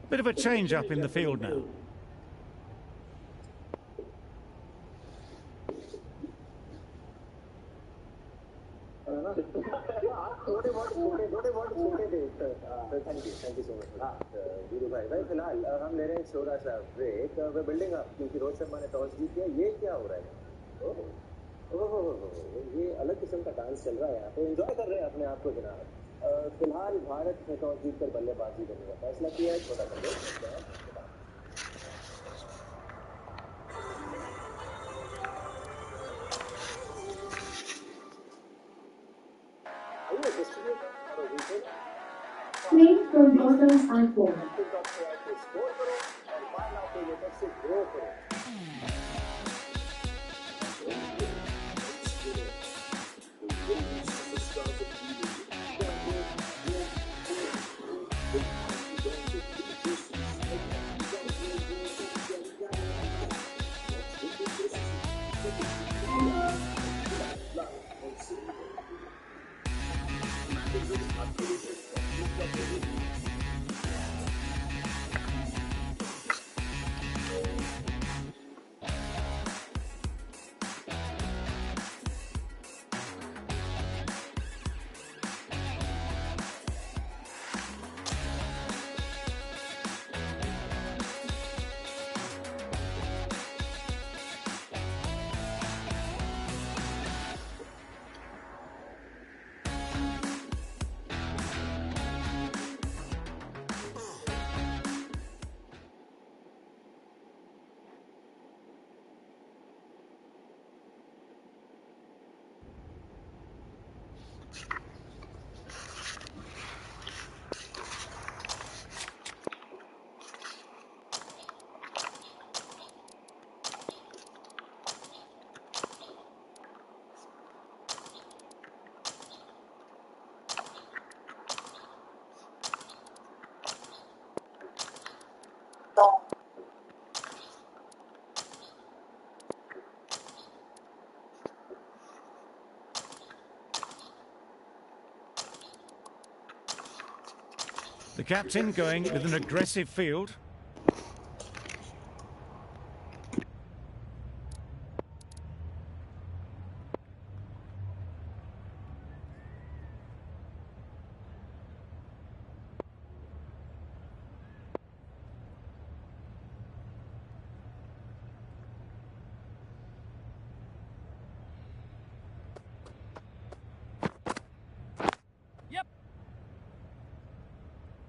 Bit of a change up in the field now. Thank you so much. Veeru भाई फिलहाल हम ले रहे हैं छोटा सा ब्रेक. We're building up क्योंकि रोहित शर्मा ने टॉस जीत लिया. ये क्या हो रहा है? ये अलग किस्म का डांस चल रहा है यहाँ पे. एंजॉय कर रहे हैं अपने आप को जनाब. फिलहाल भारत ने टॉस जीतकर बल्लेबाजी करने का फैसला किया है. छोटा सा break. Please from bottoms and four. The captain going with an aggressive field.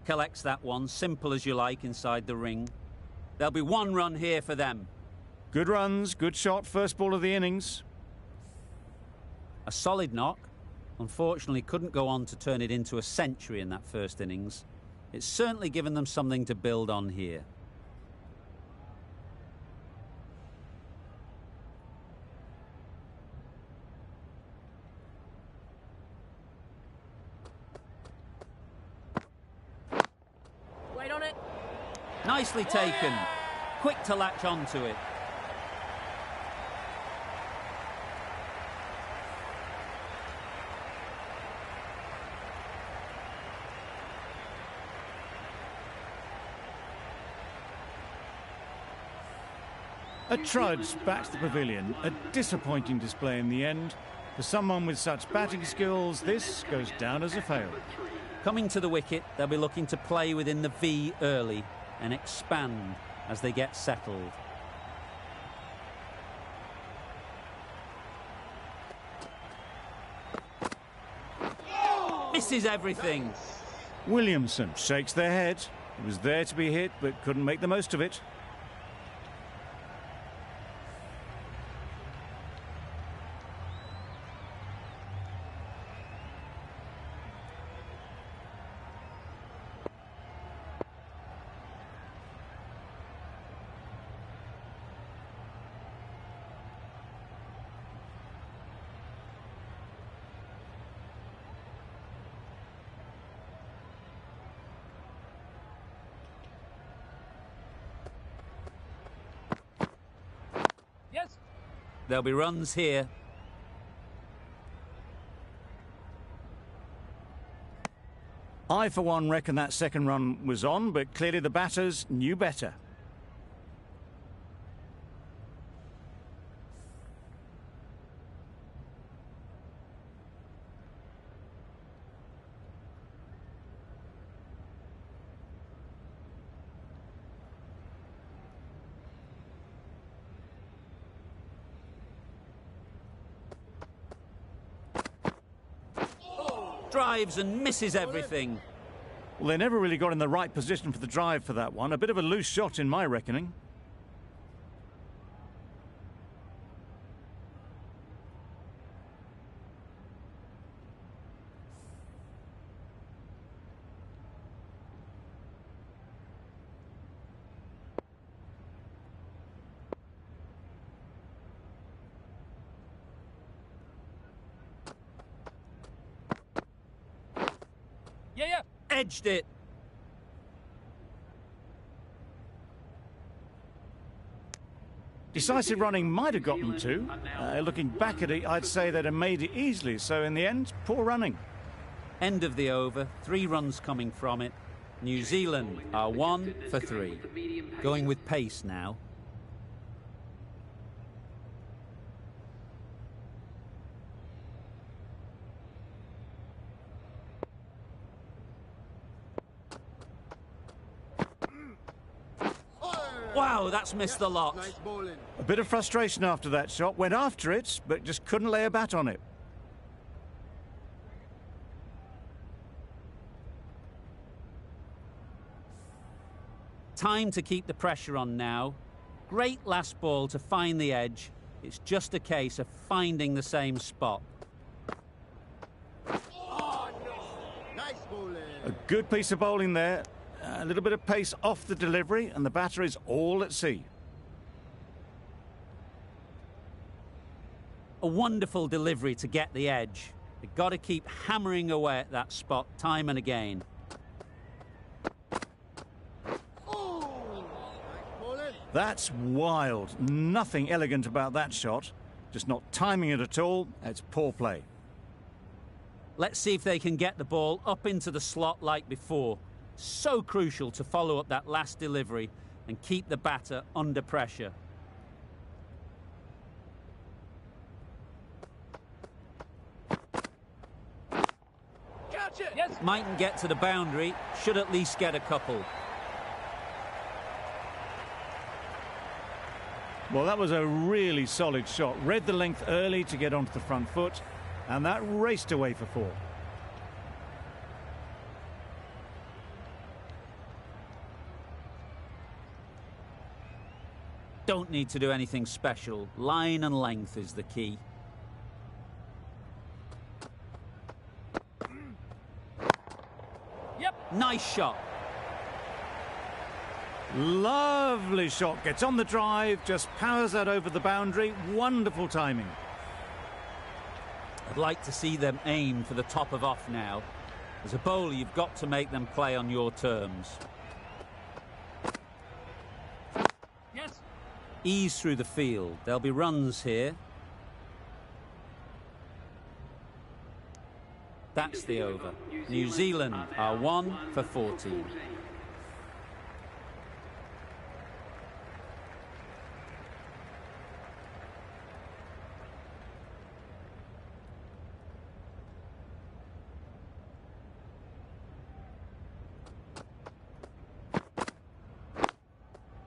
Collects that one, simple as you like, inside the ring. There'll be one run here for them. Good runs, good shot, first ball of the innings. A solid knock. Unfortunately, couldn't go on to turn it into a century in that first innings. It's certainly given them something to build on here. Nicely taken. Quick to latch onto it. A trudge back to the pavilion. A disappointing display in the end. For someone with such batting skills, this goes down as a fail. Coming to the wicket, they'll be looking to play within the V early and expand as they get settled. Misses everything. Williamson shakes their head. It was there to be hit, but couldn't make the most of it. There'll be runs here. I, for one, reckon that second run was on, but clearly the batters knew better. Drives and misses everything. Well, they never really got in the right position for the drive for that one. A bit of a loose shot in my reckoning. Yeah. Edged it. Decisive running might have got them to. Looking back at it, I'd say they'd have made it easily. So in the end, poor running. End of the over. 3 runs coming from it. New Zealand are 1 for 3. Going with pace now. Wow, that's missed the lot. A bit of frustration after that shot. Went after it, but just couldn't lay a bat on it. Time to keep the pressure on now. Great last ball to find the edge. It's just a case of finding the same spot. A good piece of bowling there. A little bit of pace off the delivery, and the batter is all at sea. A wonderful delivery to get the edge. They've got to keep hammering away at that spot time and again. That's wild. Nothing elegant about that shot. Just not timing it at all. It's poor play. Let's see if they can get the ball up into the slot like before. So crucial to follow up that last delivery and keep the batter under pressure. Catch it! Yes! Mightn't get to the boundary, should at least get a couple. Well, that was a really solid shot. Read the length early to get onto the front foot, and that raced away for 4. Don't need to do anything special. Line and length is the key. Yep. Nice shot. Lovely shot. Gets on the drive, just powers that over the boundary. Wonderful timing. I'd like to see them aim for the top of off now. As a bowler, you've got to make them play on your terms. Yes. Ease through the field. There'll be runs here. That's the over. New Zealand are 1 for 14.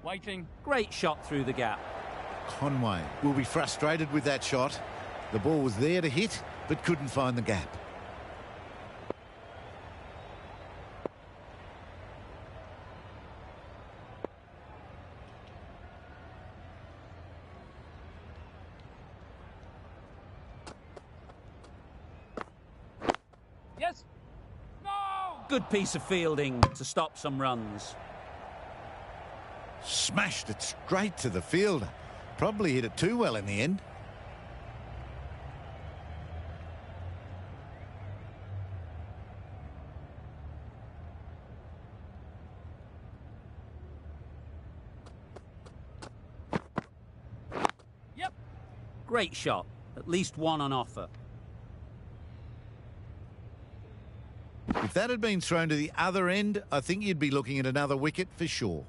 Waiting. Great shot through the gap. Conway will be frustrated with that shot. The ball was there to hit, but couldn't find the gap. Yes. No! Good piece of fielding to stop some runs. Smashed it straight to the fielder. Probably hit it too well in the end. Yep. Great shot. At least one on offer. With If that had been thrown to the other end, I think you'd be looking at another wicket for sure.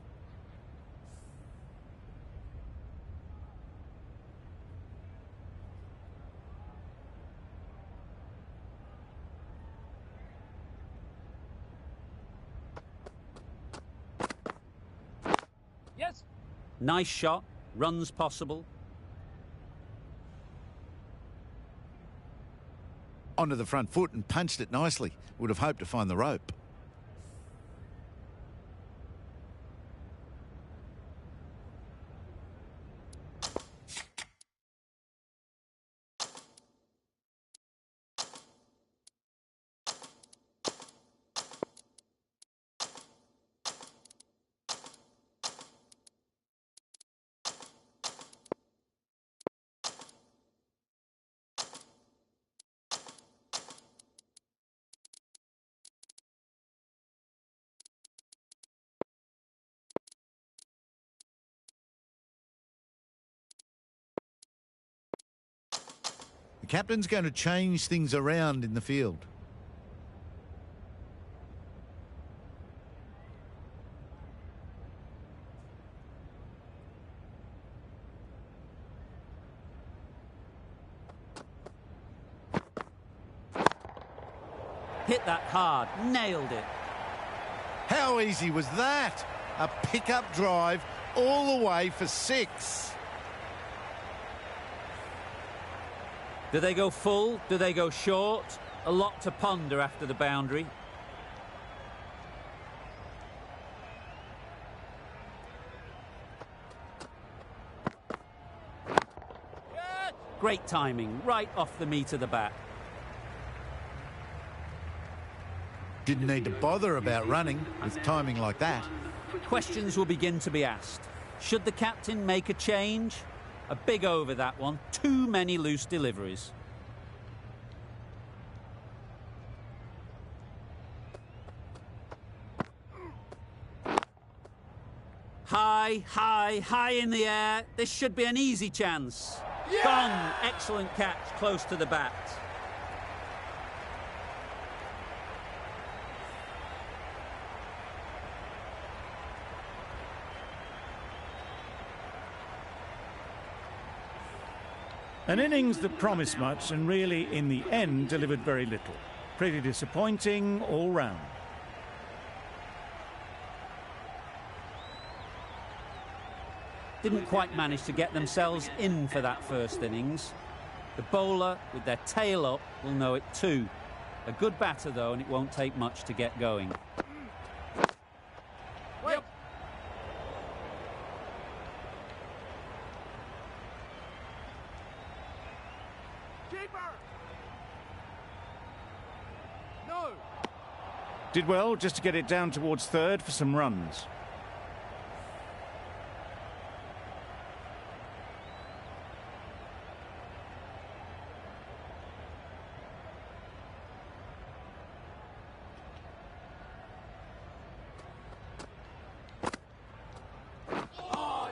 Yes. Nice shot, runs possible. Onto the front foot and punched it nicely. Would have hoped to find the rope. The captain's going to change things around in the field. Hit that hard, nailed it. How easy was that? A pickup drive all the way for 6. Do they go full? Do they go short? A lot to ponder after the boundary. Great timing, right off the meat of the bat. Didn't need to bother about running with timing like that. Questions will begin to be asked. Should the captain make a change? A big over that one. Too many loose deliveries. High, high, high in the air. This should be an easy chance. Yeah! Gone. Excellent catch, close to the bat. An innings that promised much and really, in the end, delivered very little. Pretty disappointing all round. Didn't quite manage to get themselves in for that first innings. The bowler, with their tail up, will know it too. A good batter, though, and it won't take much to get going. Wait. Keeper. No. Did well just to get it down towards third for some runs.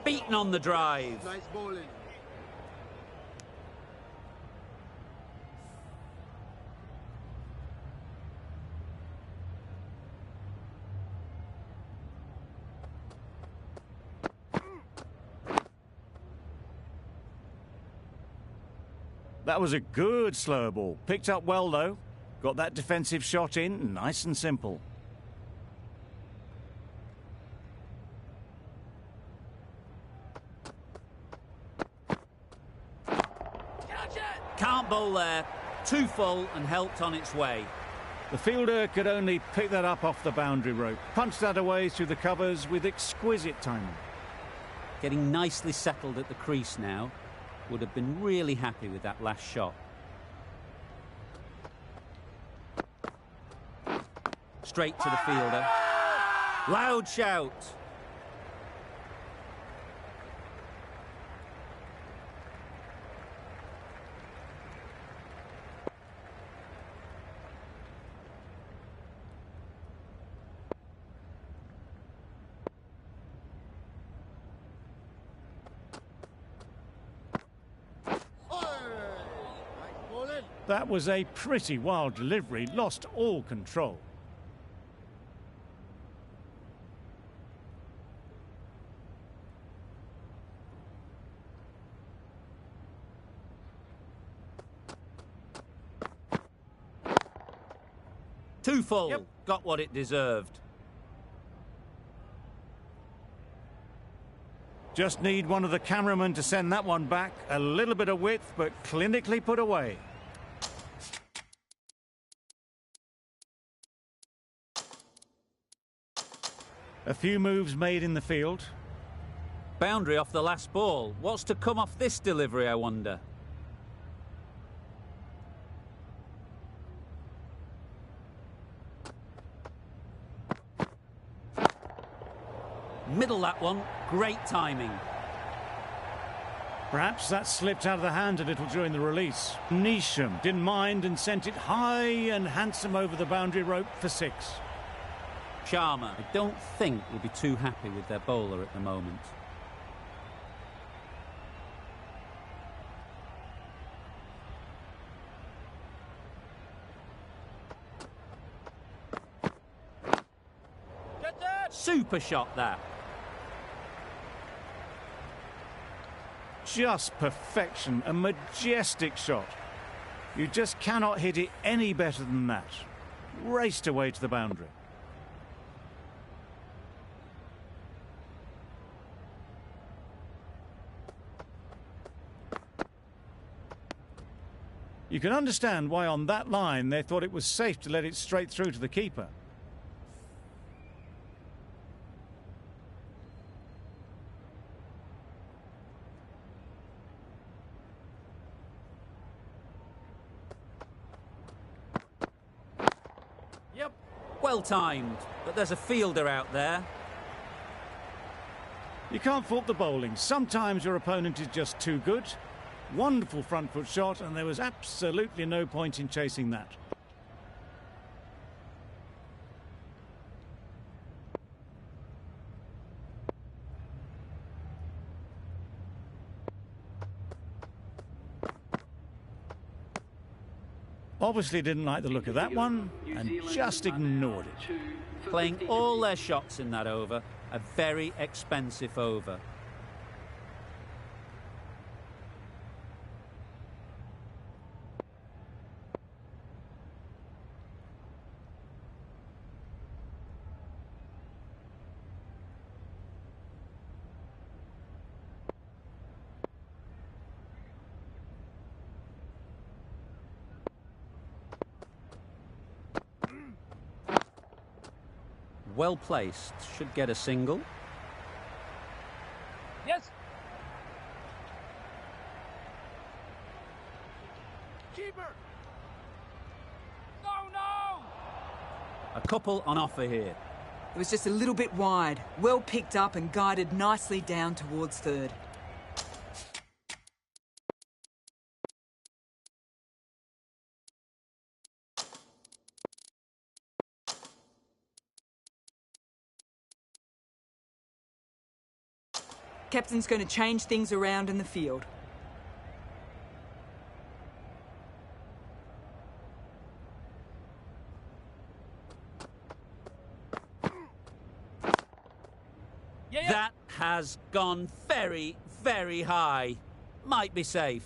Beaten on the drive. Nice bowling. That was a good slow ball. Picked up well, though. Got that defensive shot in, nice and simple. Can't bowl there. Too full and helped on its way. The fielder could only pick that up off the boundary rope. Punched that away through the covers with exquisite timing. Getting nicely settled at the crease now. Would have been really happy with that last shot. Straight to the fielder. Loud shout. That was a pretty wild delivery, lost all control. Too full. Yep. Got what it deserved. Just need one of the cameramen to send that one back. A little bit of width, but clinically put away. A few moves made in the field. Boundary off the last ball. What's to come off this delivery, I wonder? Middle that one. Great timing. Perhaps that slipped out of the hand a little during the release. Neesham didn't mind and sent it high and handsome over the boundary rope for 6. Sharma, I don't think will be too happy with their bowler at the moment. Get that! Super shot that. Just perfection, a majestic shot. You just cannot hit it any better than that. Raced away to the boundary. You can understand why on that line they thought it was safe to let it straight through to the keeper. Yep. Well timed, but there's a fielder out there. You can't fault the bowling. Sometimes your opponent is just too good. Wonderful front foot shot, and there was absolutely no point in chasing that. Obviously didn't like the look of that one and just ignored it. Playing all their shots in that over. A very expensive over. Well placed. Should get a single. Yes. Keeper. No, no. A couple on offer here. It was just a little bit wide. Well picked up and guided nicely down towards third. Captain's going to change things around in the field. That has gone very, very high. Might be safe.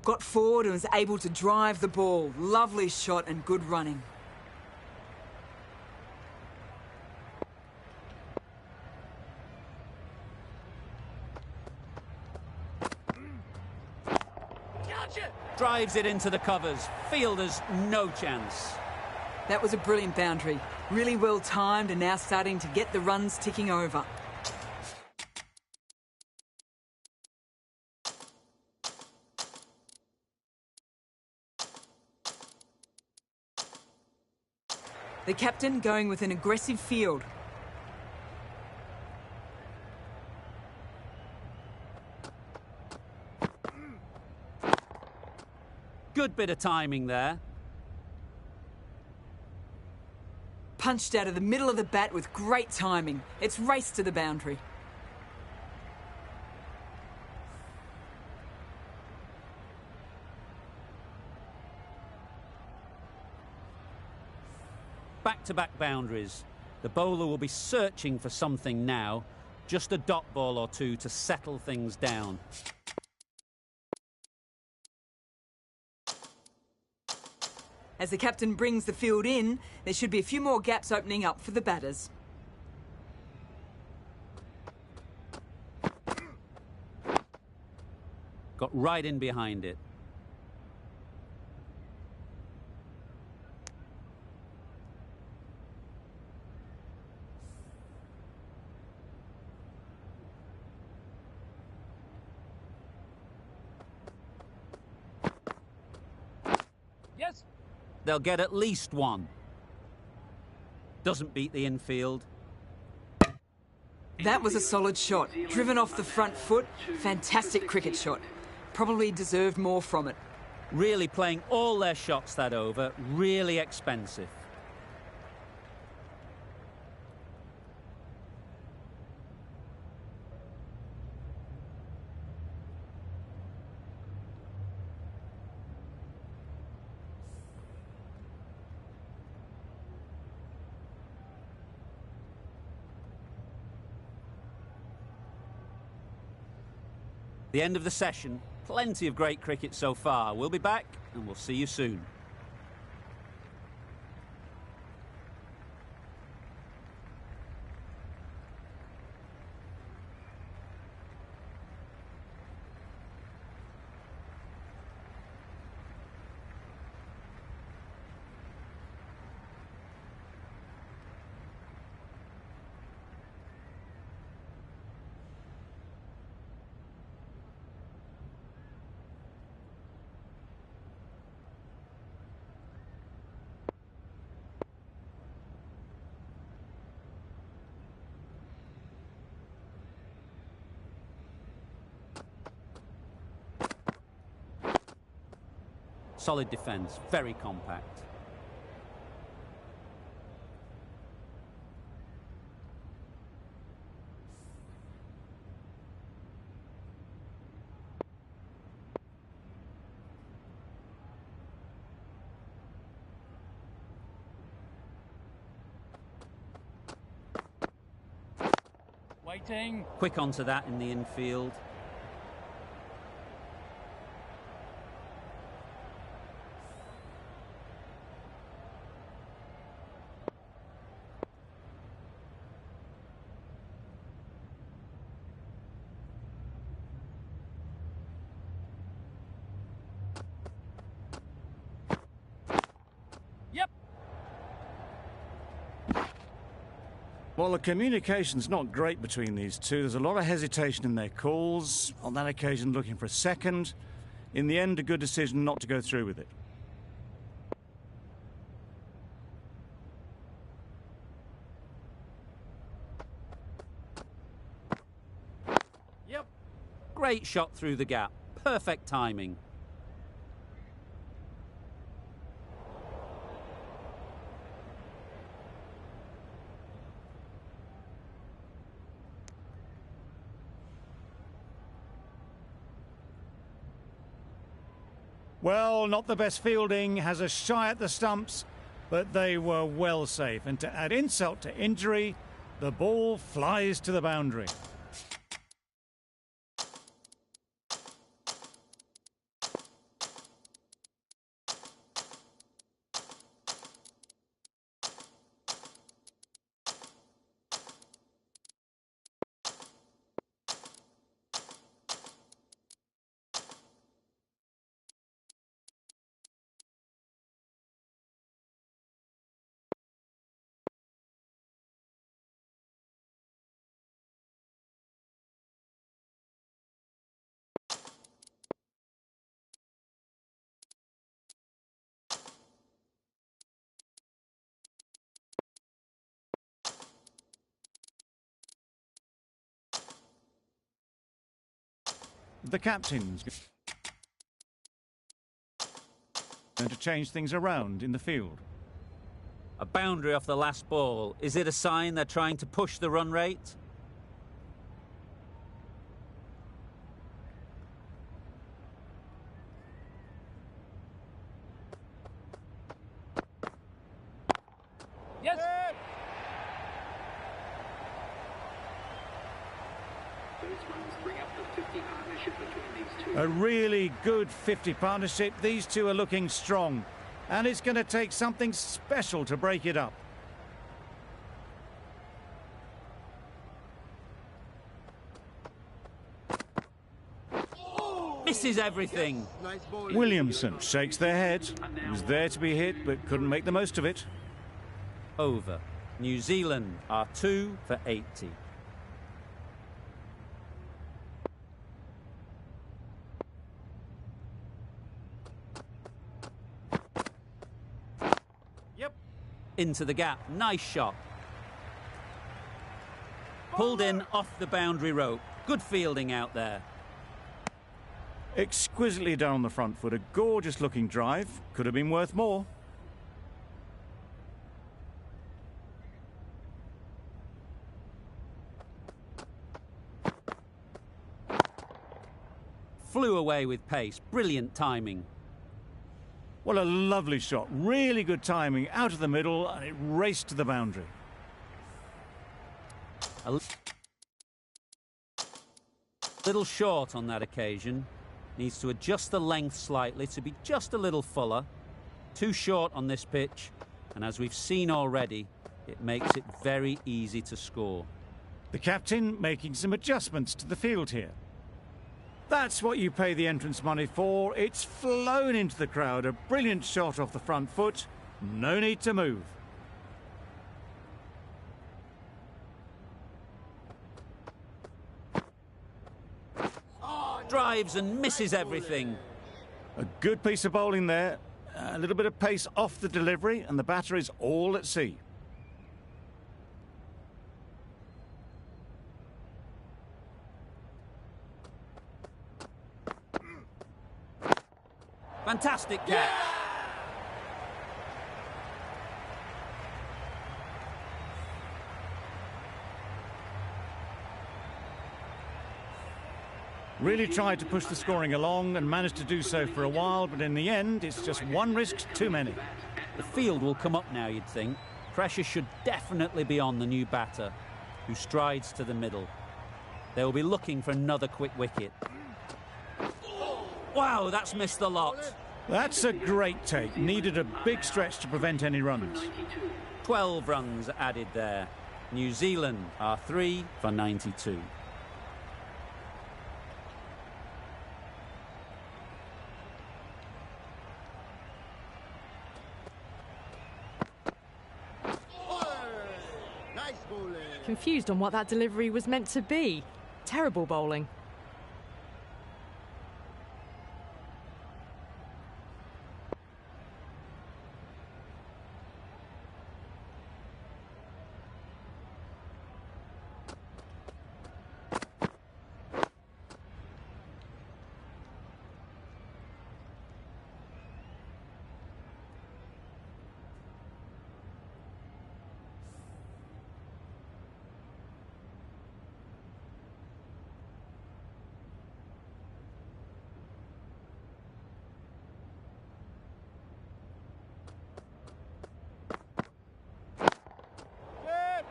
Got forward and was able to drive the ball. Lovely shot and good running. Gotcha. Drives it into the covers. Fielders, no chance. That was a brilliant boundary. Really well timed and now starting to get the runs ticking over. The captain going with an aggressive field. Good bit of timing there. Punched out of the middle of the bat with great timing. It's raced to the boundary. Back-to-back boundaries. The bowler will be searching for something now, just a dot ball or two to settle things down. As the captain brings the field in, there should be a few more gaps opening up for the batters. Got right in behind it. Yes. They'll get at least one. Doesn't beat the infield. That was a solid shot. Driven off the front foot. Fantastic cricket shot. Probably deserved more from it. Really playing all their shots that over. Really expensive. The end of the session. Plenty of great cricket so far. We'll be back and we'll see you soon. Solid defence, very compact. Waiting. Quick onto that in the infield. Yep. Well, the communication's not great between these two. There's a lot of hesitation in their calls. On that occasion, looking for a second. In the end, a good decision not to go through with it. Yep. Great shot through the gap. Perfect timing. Well, not the best fielding, has a shy at the stumps, but they were well safe. And to add insult to injury, the ball flies to the boundary. The captain's going to change things around in the field. A boundary off the last ball. Is it a sign they're trying to push the run rate? Yes. A really good 50 partnership. These two are looking strong, and it's going to take something special to break it up. Misses everything. Williamson shakes their head. He was there to be hit, but couldn't make the most of it. Over. New Zealand are 2 for 80. Yep. Into the gap. Nice shot. Pulled in off the boundary rope. Good fielding out there. Exquisitely done on the front foot. A gorgeous looking drive. Could have been worth more. Flew away with pace. Brilliant timing. What a lovely shot. Really good timing. Out of the middle, and it raced to the boundary. A little short on that occasion. Needs to adjust the length slightly to be just a little fuller. Too short on this pitch, and as we've seen already, it makes it very easy to score. The captain making some adjustments to the field here. That's what you pay the entrance money for. It's flown into the crowd. A brilliant shot off the front foot. No need to move. Drives and misses everything. A good piece of bowling there. A little bit of pace off the delivery, and the batter is all at sea. Fantastic catch. Really tried to push the scoring along and managed to do so for a while, but in the end, it's just one risk too many. The field will come up now, you'd think. Pressure should definitely be on the new batter, who strides to the middle. They will be looking for another quick wicket. Wow, that's missed the lot. That's a great take. Needed a big stretch to prevent any runs. 12 runs added there. New Zealand are 3 for 92. Confused on what that delivery was meant to be. Terrible bowling.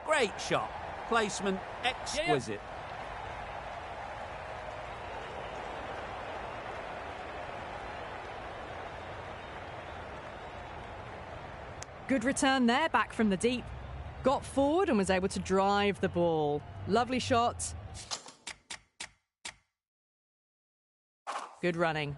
Great shot. Placement exquisite. Good return there, back from the deep. Got forward and was able to drive the ball. Lovely shot. Good running.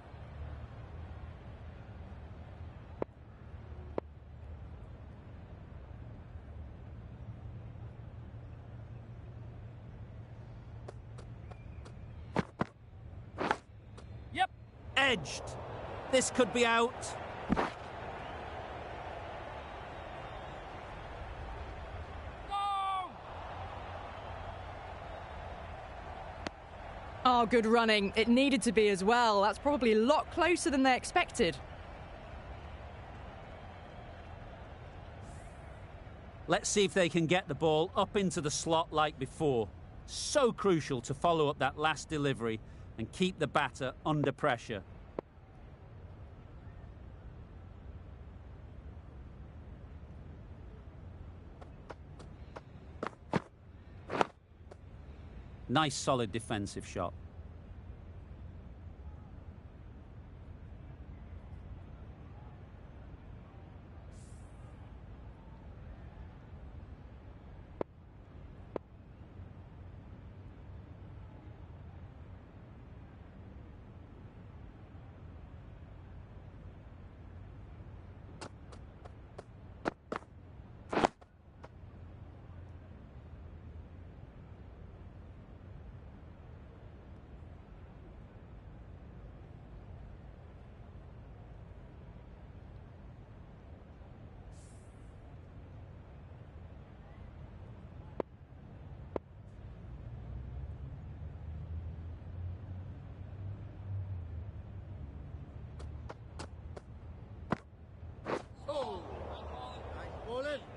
Yep. Edged. This could be out. Oh, good running. It needed to be as well. That's probably a lot closer than they expected. Let's see if they can get the ball up into the slot like before. So crucial to follow up that last delivery and keep the batter under pressure. Nice, solid defensive shot.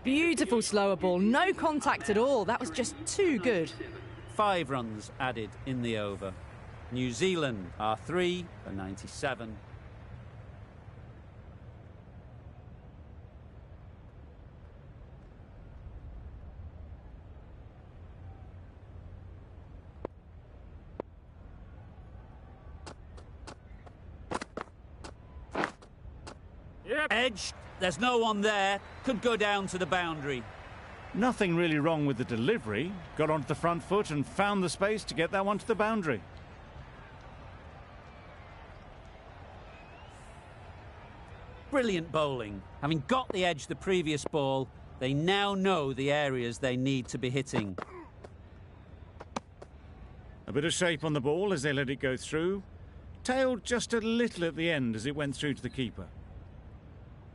Beautiful slower ball, no contact at all. That was just too good. 5 runs added in the over. New Zealand are 3 for 97. Edge, there's no one there. Could go down to the boundary. Nothing really wrong with the delivery. Got onto the front foot and found the space to get that one to the boundary. Brilliant bowling. Having got the edge the previous ball, they now know the areas they need to be hitting. A bit of shape on the ball as they let it go through. Tailed just a little at the end as it went through to the keeper.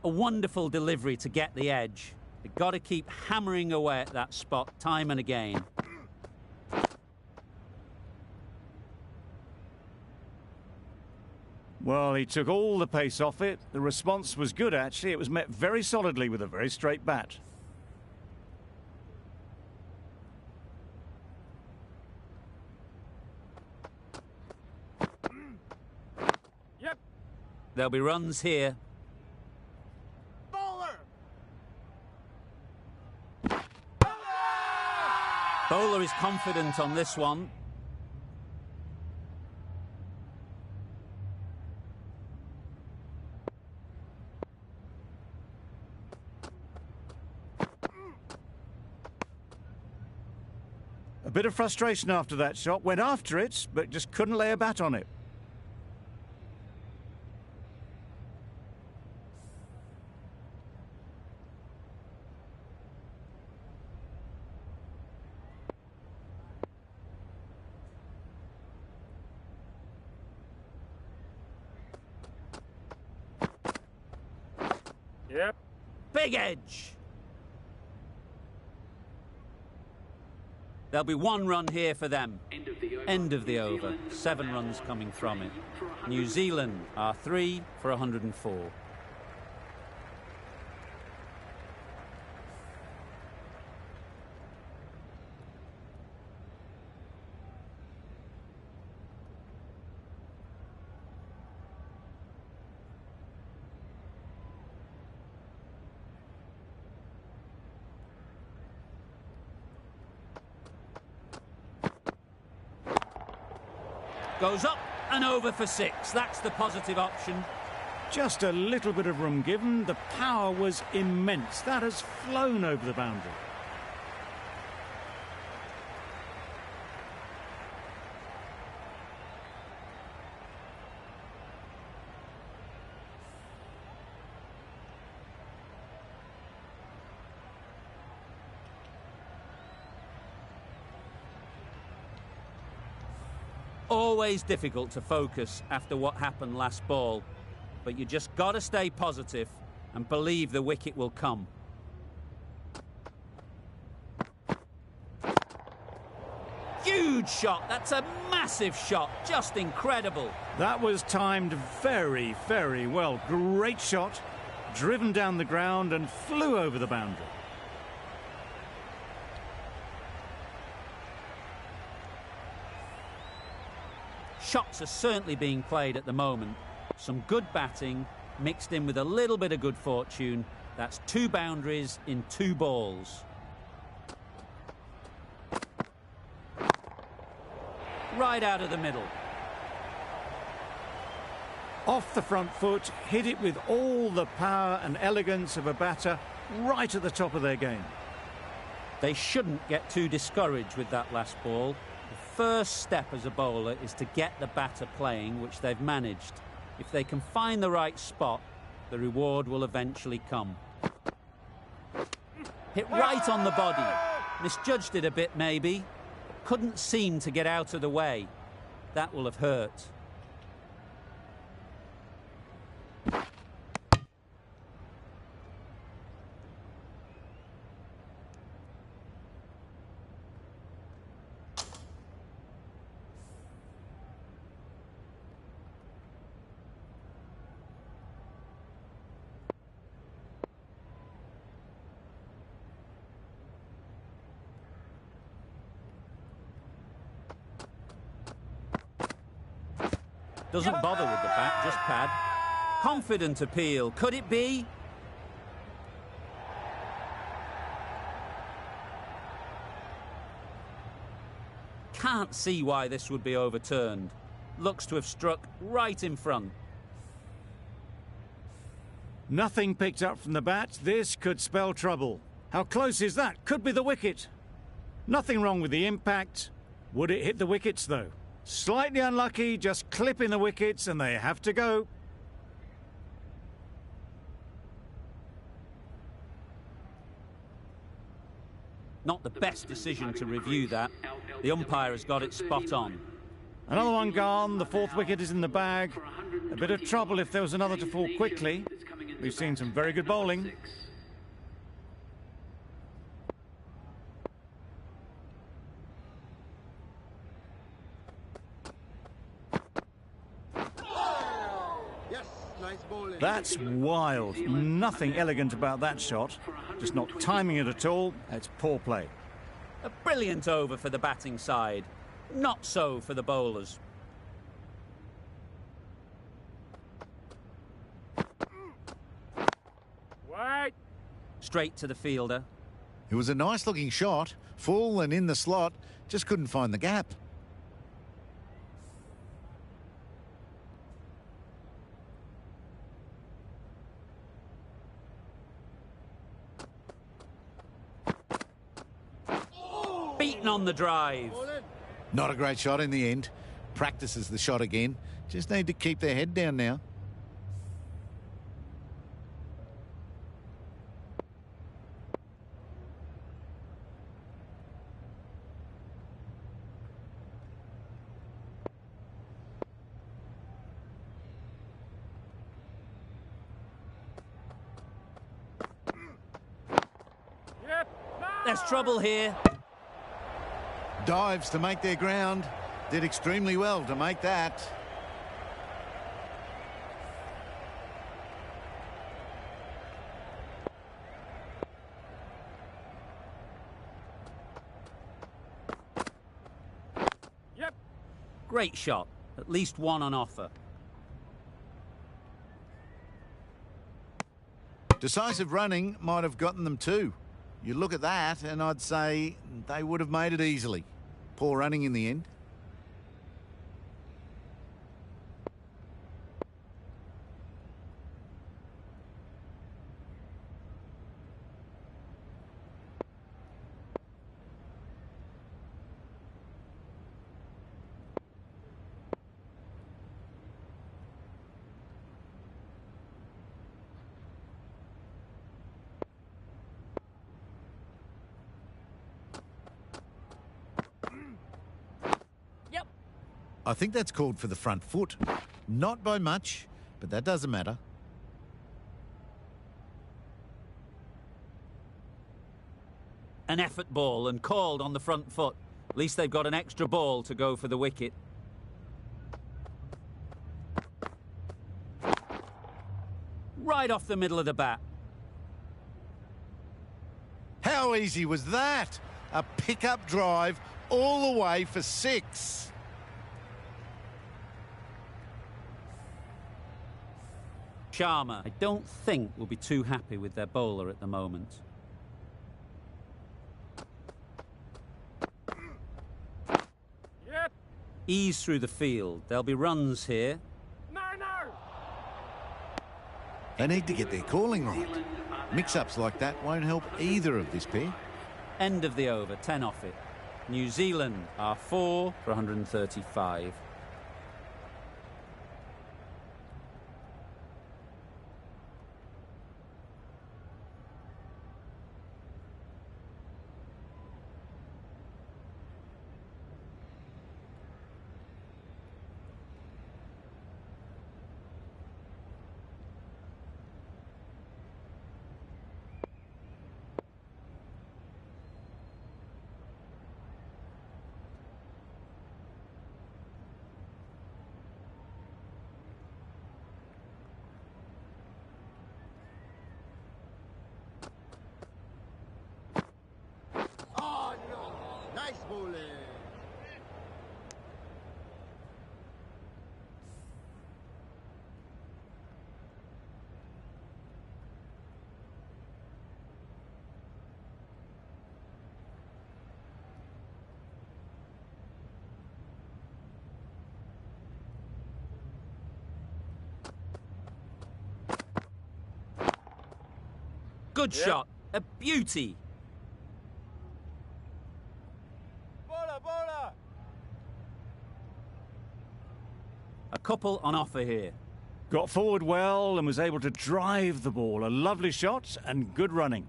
A wonderful delivery to get the edge. They've got to keep hammering away at that spot time and again. Well, he took all the pace off it. The response was good, actually. It was met very solidly with a very straight bat. Yep. There'll be runs here. Bowler is confident on this one. A bit of frustration after that shot. Went after it, but just couldn't lay a bat on it. Yep. Big edge. There'll be 1 run here for them. End of the over. 7 runs coming from it. New Zealand are 3 for 104. Goes up and over for 6. That's the positive option. Just a little bit of room given. The power was immense. That has flown over the boundary. Always difficult to focus after what happened last ball, but you just got to stay positive and believe the wicket will come. Huge shot. That's a massive shot. Just incredible. That was timed very, very well. Great shot. Driven down the ground and flew over the boundary. Shots are certainly being played at the moment. Some good batting mixed in with a little bit of good fortune. That's 2 boundaries in 2 balls. right out of the middle. Off the front foot, hit it with all the power and elegance of a batter right at the top of their game. They shouldn't get too discouraged with that last ball. The first step as a bowler is to get the batter playing, which they've managed. If they can find the right spot, the reward will eventually come. Hit right on the body. Misjudged it a bit, maybe. Couldn't seem to get out of the way. That will have hurt. Doesn't bother with the bat, just pad. Confident appeal. Could it be? Can't see why this would be overturned. Looks to have struck right in front. Nothing picked up from the bat. This could spell trouble. How close is that? Could be the wicket. Nothing wrong with the impact. Would it hit the wickets, though? Slightly unlucky, just clipping the wickets, and they have to go. Not the best decision to review that. The umpire has got it spot on. Another one gone. The fourth wicket is in the bag. A bit of trouble if there was another to fall quickly. We've seen some very good bowling. That's wild. Nothing elegant about that shot. Just not timing it at all. It's poor play. A brilliant over for the batting side. Not so for the bowlers. Wait. Straight to the fielder. It was a nice looking shot, full and in the slot, just couldn't find the gap. Beaten on the drive. Not a great shot in the end. Practices the shot again. Just need to keep their head down now. Yep. There's trouble here. Dives to make their ground. Did extremely well to make that. Yep. Great shot. At least one on offer. Decisive running might have gotten them too. You look at that and I'd say they would have made it easily. Poor running in the end. I think that's called for the front foot. Not by much, but that doesn't matter. An effort ball and called on the front foot. At least they've got an extra ball to go for the wicket. Right off the middle of the bat. How easy was that? A pickup drive all the way for 6. Sharma, I don't think will be too happy with their bowler at the moment. Yep. Ease through the field. There'll be runs here. No, no! They need to get their calling right. Mix-ups like that won't help either of this pair. End of the over, 10 off it. New Zealand are 4 for 135. Nice bowling. Good shot. A beauty. A couple on offer here. Got forward well and was able to drive the ball. A lovely shot and good running.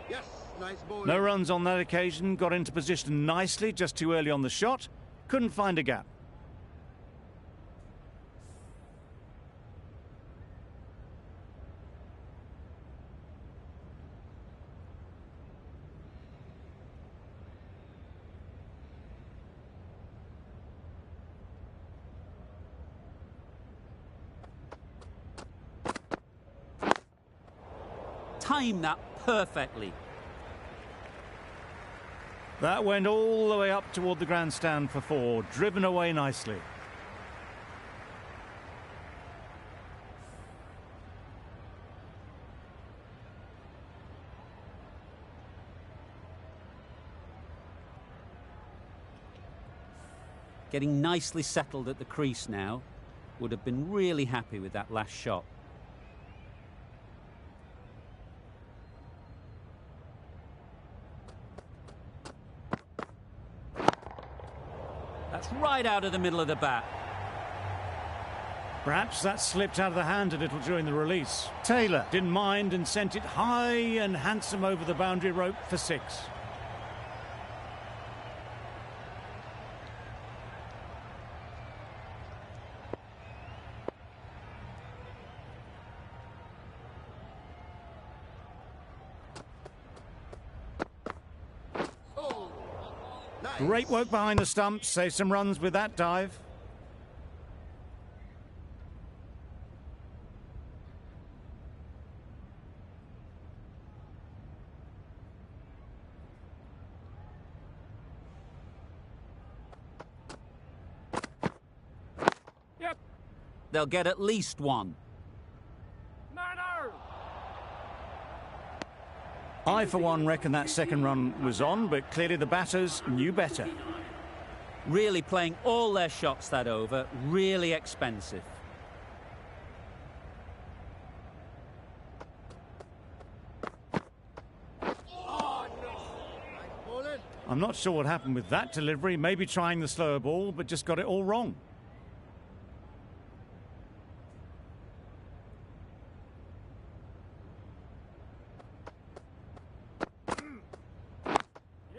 Yes, nice bowling. No runs on that occasion. Got into position nicely, just too early on the shot. Couldn't find a gap. Timed that perfectly. That went all the way up toward the grandstand for 4, driven away nicely. Getting nicely settled at the crease now. Would have been really happy with that last shot. That's right out of the middle of the bat. Perhaps that slipped out of the hand a little during the release. Taylor didn't mind and sent it high and handsome over the boundary rope for 6. Great work behind the stumps. Save some runs with that dive. Yep. They'll get at least one. No, no! I, for one, reckon that second run was on, but clearly the batters knew better. Really playing all their shots that over. Really expensive. I'm not sure what happened with that delivery. Maybe trying the slower ball, but just got it all wrong.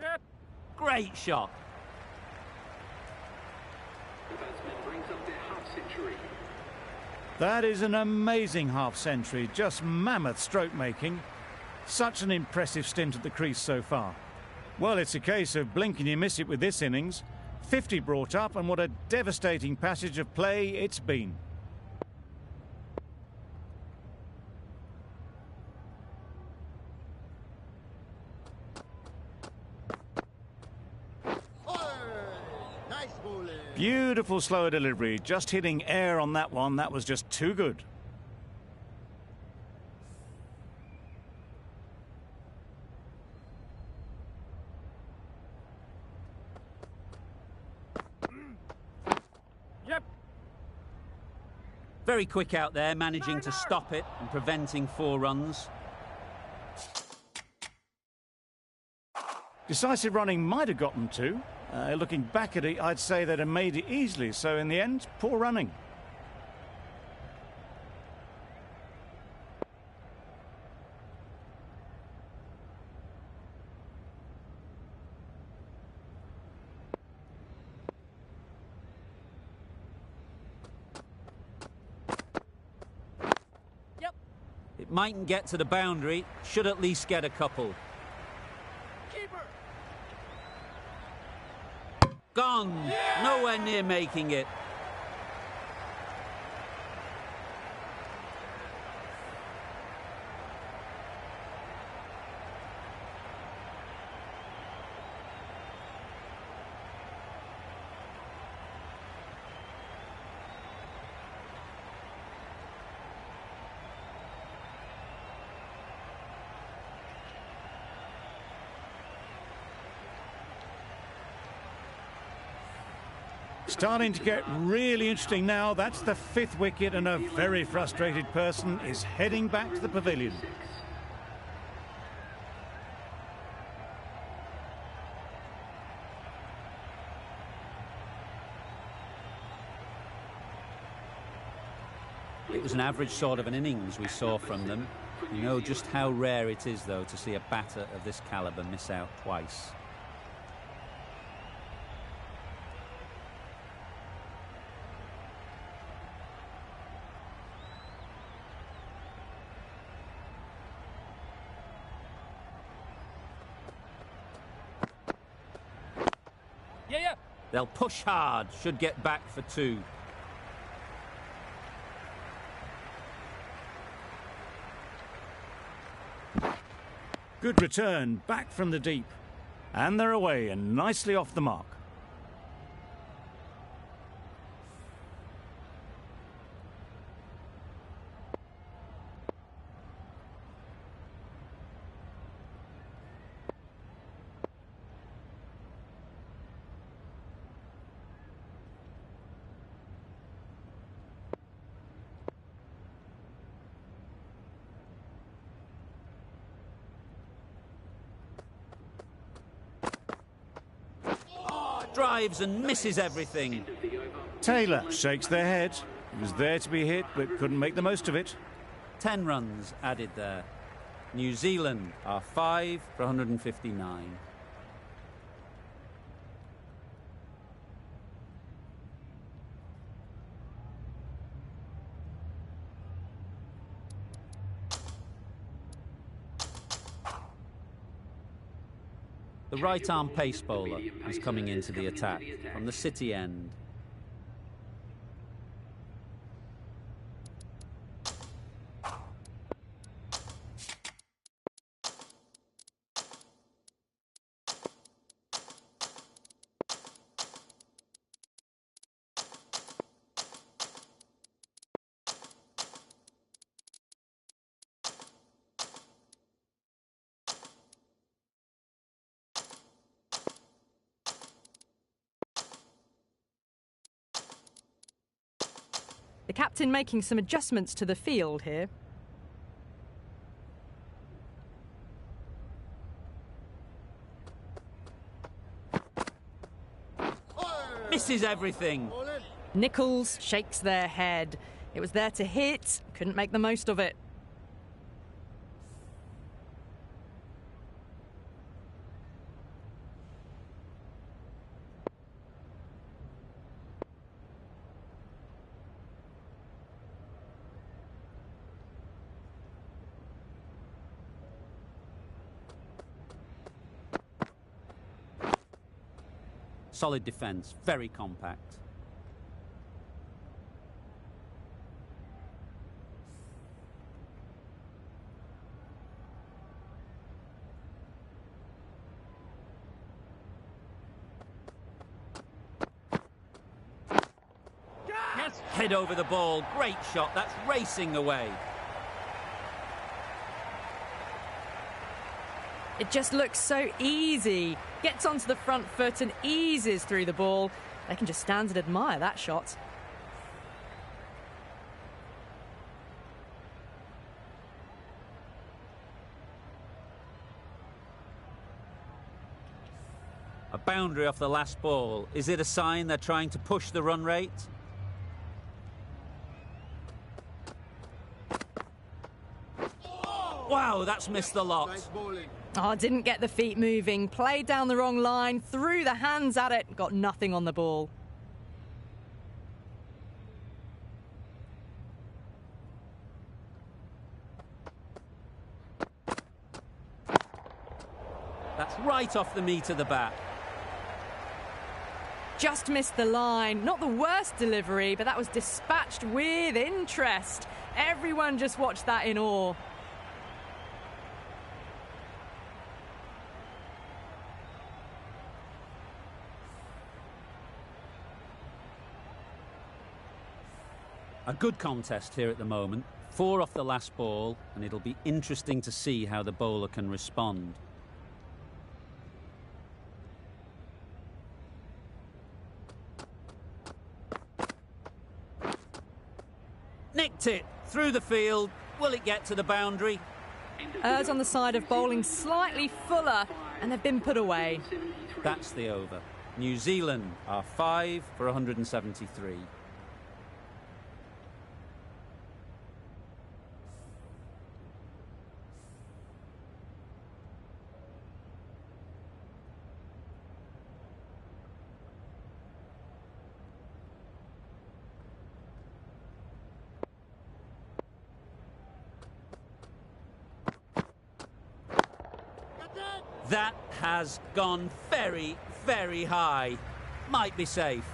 Yep. Great shot. That is an amazing half-century. Just mammoth stroke making. Such an impressive stint at the crease so far. Well, it's a case of blink and you miss it with this innings. 50 brought up, and what a devastating passage of play it's been. Beautiful slow delivery, just hitting air on that one. That was just too good. Yep. Very quick out there, managing to stop it and preventing 4 runs. Decisive running might have gotten 2. Looking back at it, I'd say they'd have made it easily. So in the end, poor running. Yep. It mightn't get to the boundary, should at least get a couple. Keeper. Gone! Nowhere near making it. Starting to get really interesting now. That's the 5th wicket, and a very frustrated person is heading back to the pavilion. It was an average sort of an innings we saw from them. You know just how rare it is, though, to see a batter of this calibre miss out twice. Yeah. They'll push hard, should get back for 2. Good return, back from the deep. And they're away and nicely off the mark. Drives and misses everything. Taylor shakes their head. He was there to be hit, but couldn't make the most of it. 10 runs added there. New Zealand are 5 for 159. The right-arm pace bowler is coming into the attack from the City end. The captain making some adjustments to the field here. Misses everything. Nichols shakes their head. It was there to hit, couldn't make the most of it. Solid defence, very compact. Head over the ball. Great shot. That's racing away. It just looks so easy. Gets onto the front foot and eases through the ball. They can just stand and admire that shot. A boundary off the last ball. Is it a sign they're trying to push the run rate? Wow, that's missed the lot. Oh, didn't get the feet moving. Played down the wrong line. Threw the hands at it. Got nothing on the ball. That's right off the meat of the bat. Just missed the line. Not the worst delivery, but that was dispatched with interest. Everyone just watched that in awe. A good contest here at the moment. 4 off the last ball, and it'll be interesting to see how the bowler can respond. Nicked it through the field. Will it get to the boundary? Errs on the side of bowling slightly fuller, and they've been put away. That's the over. New Zealand are 5 for 173. That has gone very, very high. Might be safe.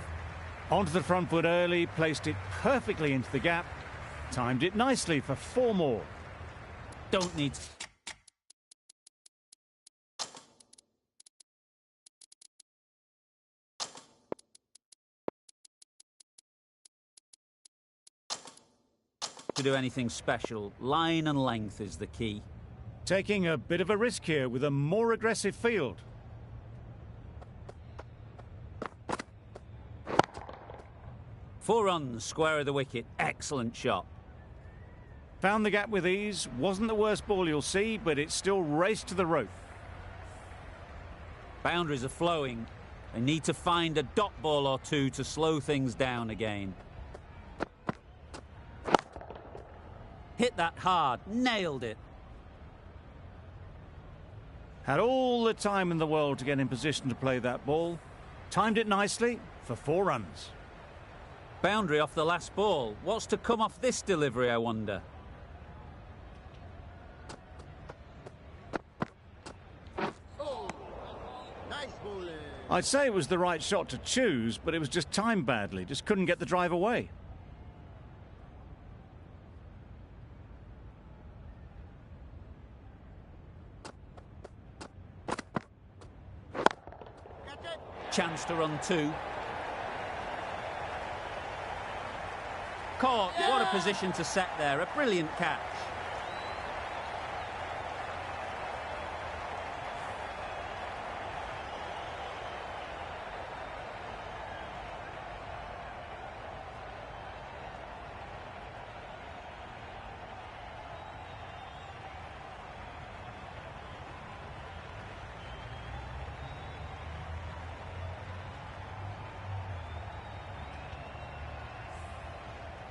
Onto the front foot early, placed it perfectly into the gap. Timed it nicely for 4 more. Don't need... to do anything special. Line and length is the key. Taking a bit of a risk here with a more aggressive field. Four runs, square of the wicket. Excellent shot. Found the gap with ease. Wasn't the worst ball you'll see, but it still raced to the rope. Boundaries are flowing. They need to find a dot ball or two to slow things down again. Hit that hard. Nailed it. Had all the time in the world to get in position to play that ball. Timed it nicely for 4 runs. Boundary off the last ball. What's to come off this delivery, I wonder? I'd say it was the right shot to choose, but it was just timed badly. Just couldn't get the drive away. Chance to run 2. Caught. What a position to set there. A brilliant catch.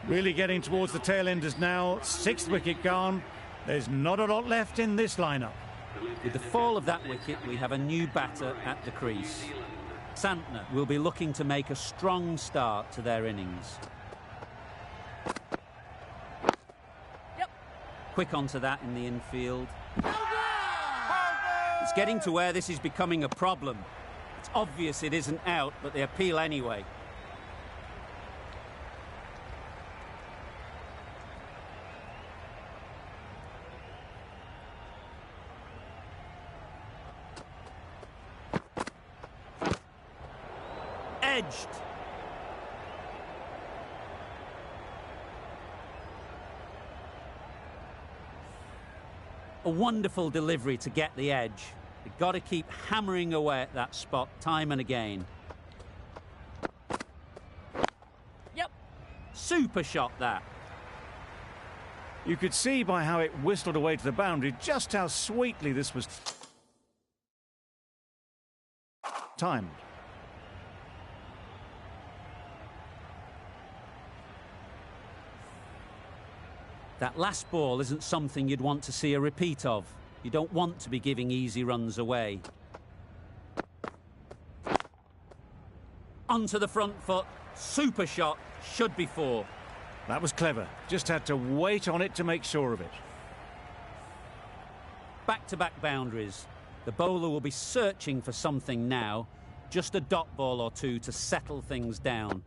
Really getting towards the tail enders now. 6th wicket gone. There's not a lot left in this lineup. With the fall of that wicket, we have a new batter at the crease. Santner will be looking to make a strong start to their innings. Yep. Quick onto that in the infield. It's getting to where this is becoming a problem. It's obvious it isn't out, but they appeal anyway. Edged. A wonderful delivery to get the edge. You've got to keep hammering away at that spot time and again. Yep. Super shot, that. You could see by how it whistled away to the boundary just how sweetly this was timed. That last ball isn't something you'd want to see a repeat of. You don't want to be giving easy runs away. Onto the front foot. Super shot. Should be 4. That was clever. Just had to wait on it to make sure of it. Back-to-back boundaries. The bowler will be searching for something now. Just a dot ball or two to settle things down.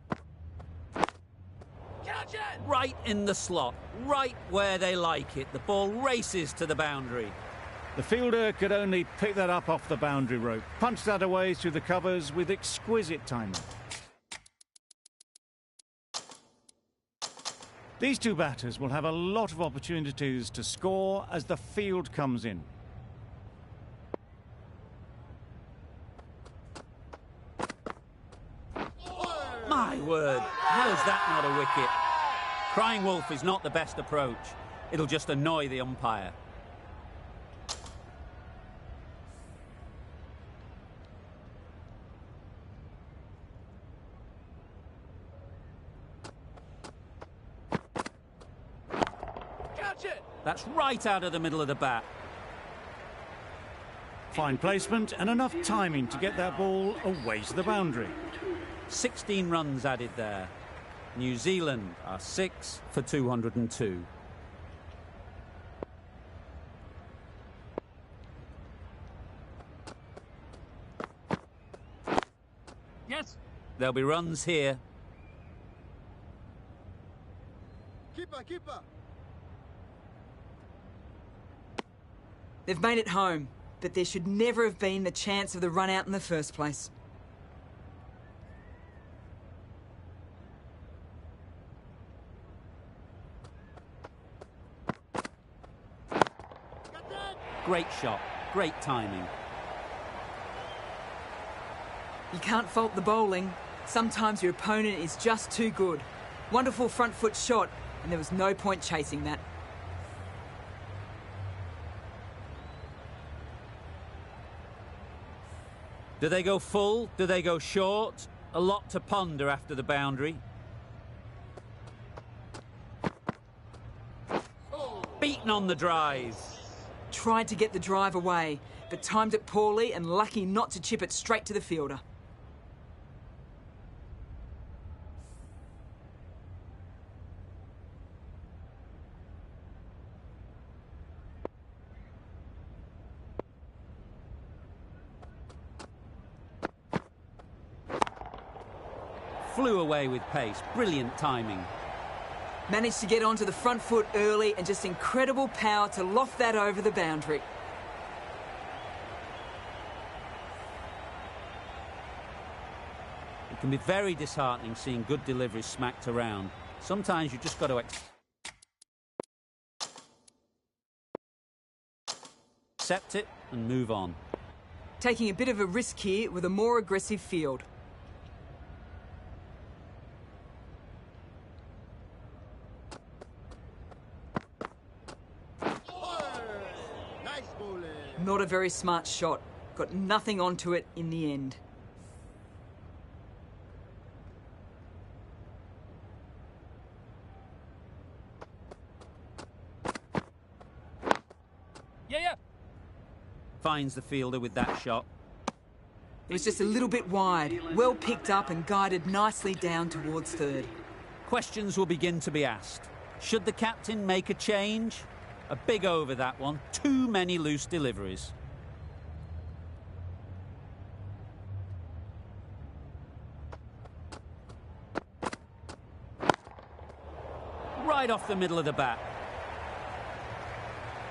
Catch it! Right in the slot. Right where they like it. The ball races to the boundary. The fielder could only pick that up off the boundary rope, punch that away through the covers with exquisite timing. These two batters will have a lot of opportunities to score as the field comes in. My word, how's that not a wicket? Crying wolf is not the best approach. It'll just annoy the umpire. Catch it! That's right out of the middle of the bat. Fine placement and enough timing to get that ball away to the boundary. 16 runs added there. New Zealand are 6 for 202. Yes. There'll be runs here. Keeper. They've made it home, but there should never have been the chance of the run out in the first place. Great shot, great timing. You can't fault the bowling. Sometimes your opponent is just too good. Wonderful front foot shot, and there was no point chasing that. Do they go full? Do they go short? A lot to ponder after the boundary. Beaten on the drive. Tried to get the drive away, but timed it poorly and lucky not to chip it straight to the fielder. Flew away with pace. Brilliant timing. Managed to get onto the front foot early and just incredible power to loft that over the boundary. It can be very disheartening seeing good deliveries smacked around. Sometimes you just got to accept it and move on. Taking a bit of a risk here with a more aggressive field. Not a very smart shot. Got nothing onto it in the end. Yeah. Finds the fielder with that shot. It was just a little bit wide. Well picked up and guided nicely down towards third. Questions will begin to be asked. Should the captain make a change? A big over, that one. Too many loose deliveries. Right off the middle of the bat.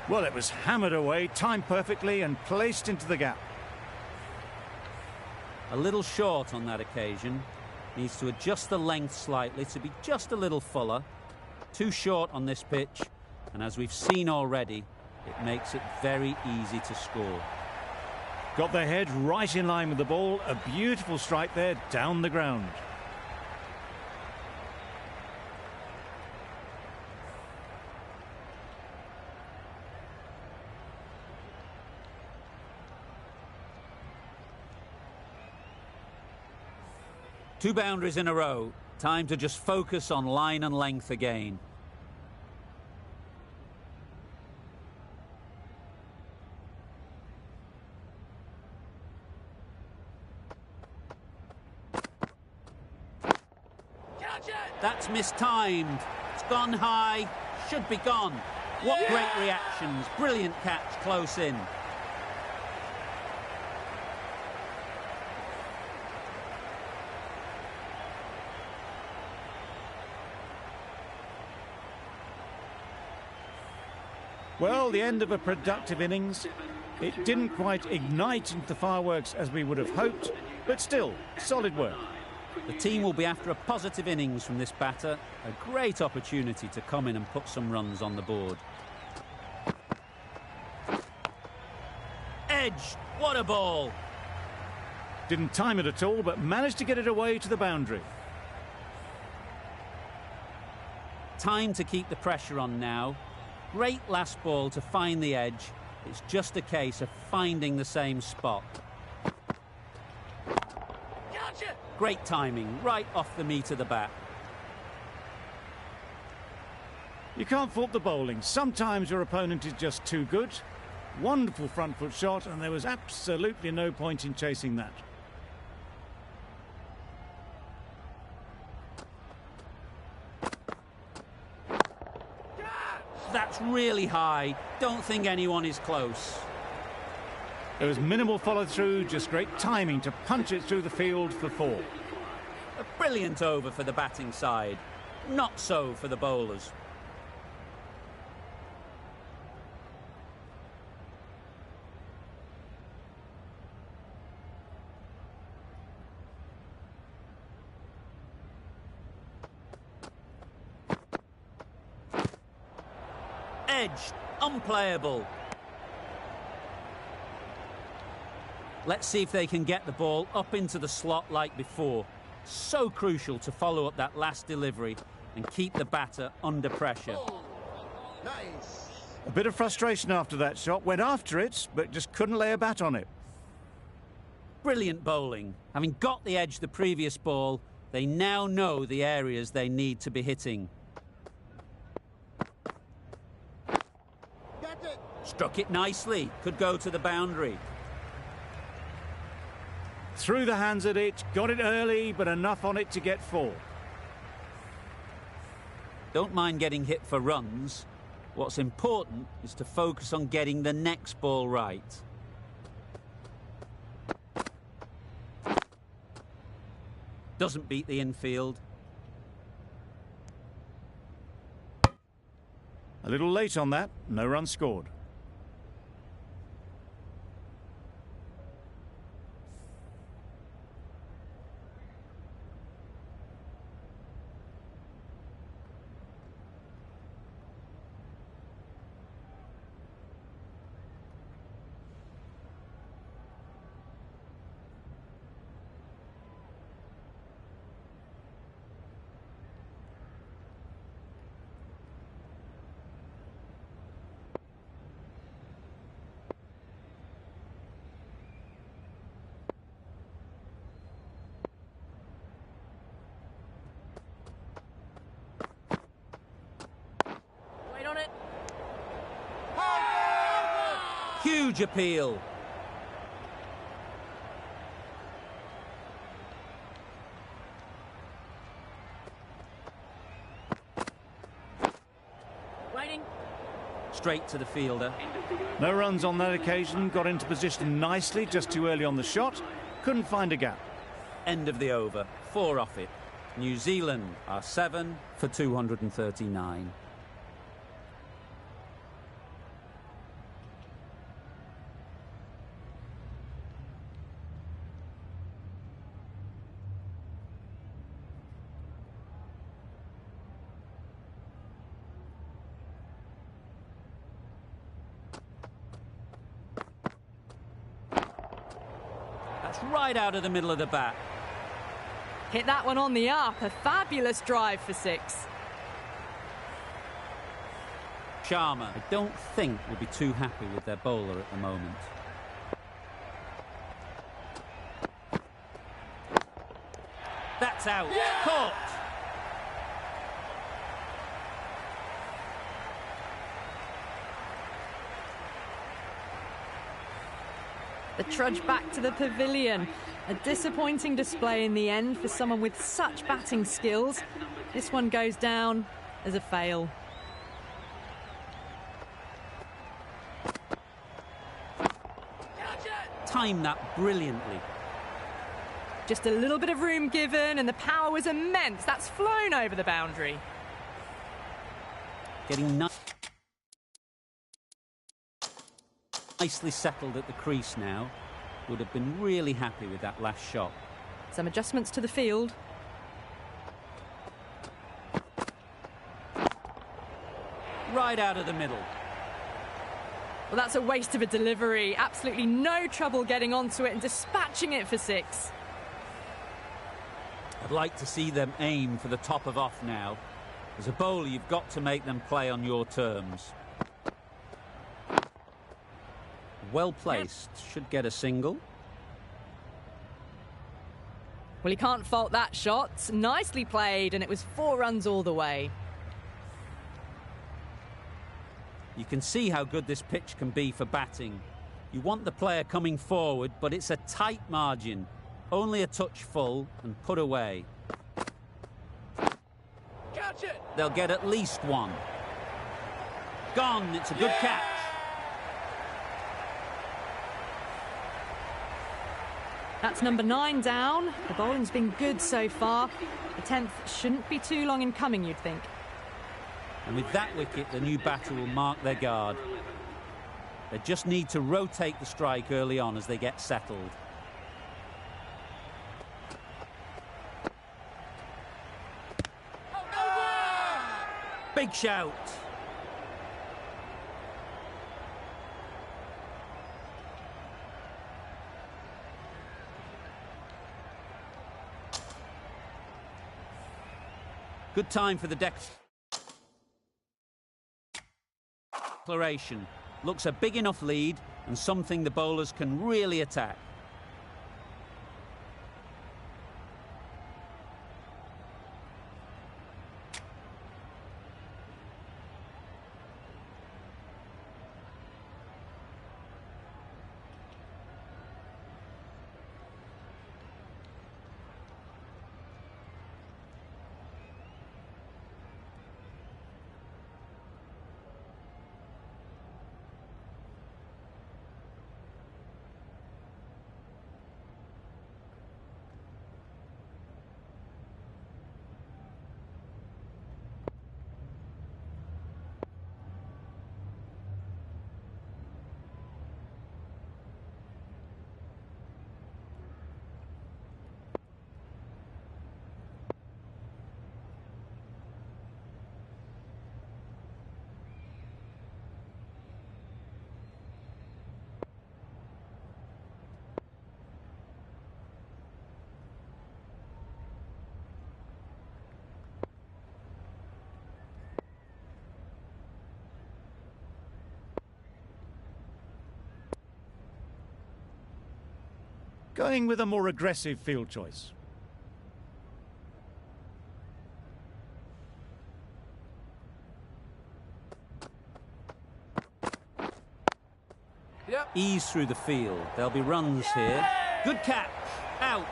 Well, it was hammered away, timed perfectly and placed into the gap. A little short on that occasion. Needs to adjust the length slightly to be just a little fuller. Too short on this pitch. And as we've seen already, It makes it very easy to score. Got their head right in line with the ball. A beautiful strike there down the ground. Two boundaries in a row. Time to just focus on line and length again. Catch it! That's mistimed. It's gone high. Should be gone. What great reactions. Brilliant catch close in. Well, the end of a productive innings. It didn't quite ignite into the fireworks as we would have hoped, but still, solid work. The team will be after a positive innings from this batter. A great opportunity to come in and put some runs on the board. Edge, what a ball! Didn't time it at all, but managed to get it away to the boundary. Time to keep the pressure on now. Great last ball to find the edge. It's just a case of finding the same spot. Catch it! Great timing, right off the meat of the bat. You can't fault the bowling. Sometimes your opponent is just too good. Wonderful front foot shot, and there was absolutely no point in chasing that. That's really high. Don't think anyone is close. There was minimal follow-through, just great timing to punch it through the field for 4. A brilliant over for the batting side. Not so for the bowlers. Edged, unplayable. Let's see if they can get the ball up into the slot like before. So crucial to follow up that last delivery and keep the batter under pressure. A bit of frustration after that shot. Went after it, but just couldn't lay a bat on it. Brilliant bowling. Having got the edge the previous ball, they now know the areas they need to be hitting. Struck it nicely. Could go to the boundary. Threw the hands at it, got it early, but enough on it to get 4. Don't mind getting hit for runs. What's important is to focus on getting the next ball right. Doesn't beat the infield. A little late on that, no run scored. Wait on it. Huge appeal. Waiting. Straight to the fielder. No runs on that occasion, got into position nicely, just too early on the shot. Couldn't find a gap. End of the over. 4 off it. New Zealand are 7 for 239. That's right out of the middle of the bat. Hit that one on the up. A fabulous drive for 6. Sharma, I don't think, will be too happy with their bowler at the moment. That's out. Caught. The trudge back to the pavilion. A disappointing display in the end for someone with such batting skills. This one goes down as a fail. Timed that brilliantly. Just a little bit of room given and the power was immense. That's flown over the boundary. Getting nicely settled at the crease now. Would have been really happy with that last shot. Some adjustments to the field. Right out of the middle. Well, that's a waste of a delivery. Absolutely no trouble getting onto it and dispatching it for 6. I'd like to see them aim for the top of off now. As a bowler, you've got to make them play on your terms. Well placed. Should get a single. Well, he can't fault that shot. Nicely played, and it was 4 runs all the way. You can see how good this pitch can be for batting. You want the player coming forward, but it's a tight margin. Only a touch full and put away. Catch it! They'll get at least 1. Gone. It's a good catch. That's number 9 down. The bowling's been good so far. The 10th shouldn't be too long in coming, you'd think. And with that wicket, the new batter will mark their guard. They just need to rotate the strike early on as they get settled. Big shout. Good time for the declaration. Looks a big enough lead and something the bowlers can really attack. Going with a more aggressive field choice. Yep. Ease through the field. There'll be runs here. Good catch. Out.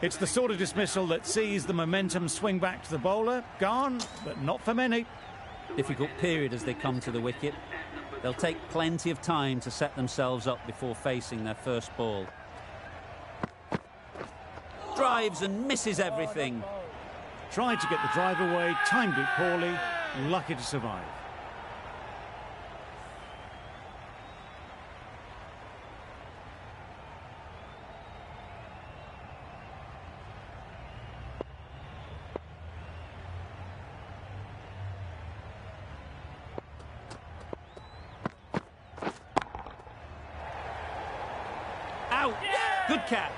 It's the sort of dismissal that sees the momentum swing back to the bowler. Gone, but not for many. Difficult period as they come to the wicket. They'll take plenty of time to set themselves up before facing their first ball. Drives and misses everything. Tried to get the drive away, timed it poorly, lucky to survive. catch.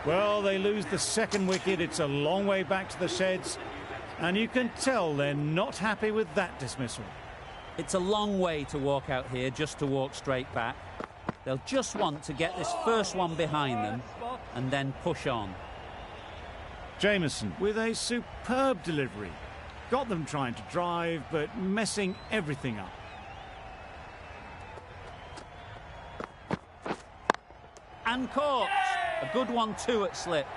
Well, they lose the second wicket. It's a long way back to the sheds. And you can tell they're not happy with that dismissal. It's a long way to walk out here just to walk straight back. They'll just want to get this first one behind them and then push on. Jamieson with a superb delivery. Got them trying to drive, but messing everything up. And caught. A good one too at slip.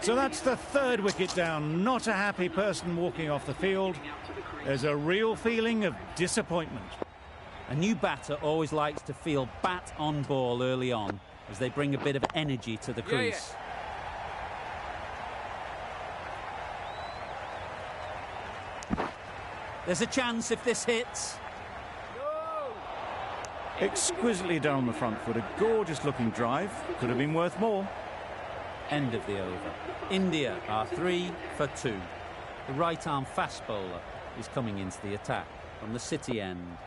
So that's the third wicket down. Not a happy person walking off the field. There's a real feeling of disappointment. A new batter always likes to feel bat on ball early on as they bring a bit of energy to the crease. There's a chance if this hits. Exquisitely done on the front foot. A gorgeous looking drive. Could have been worth more. End of the over. India are 3 for 2. The right-arm fast bowler is coming into the attack from the City end.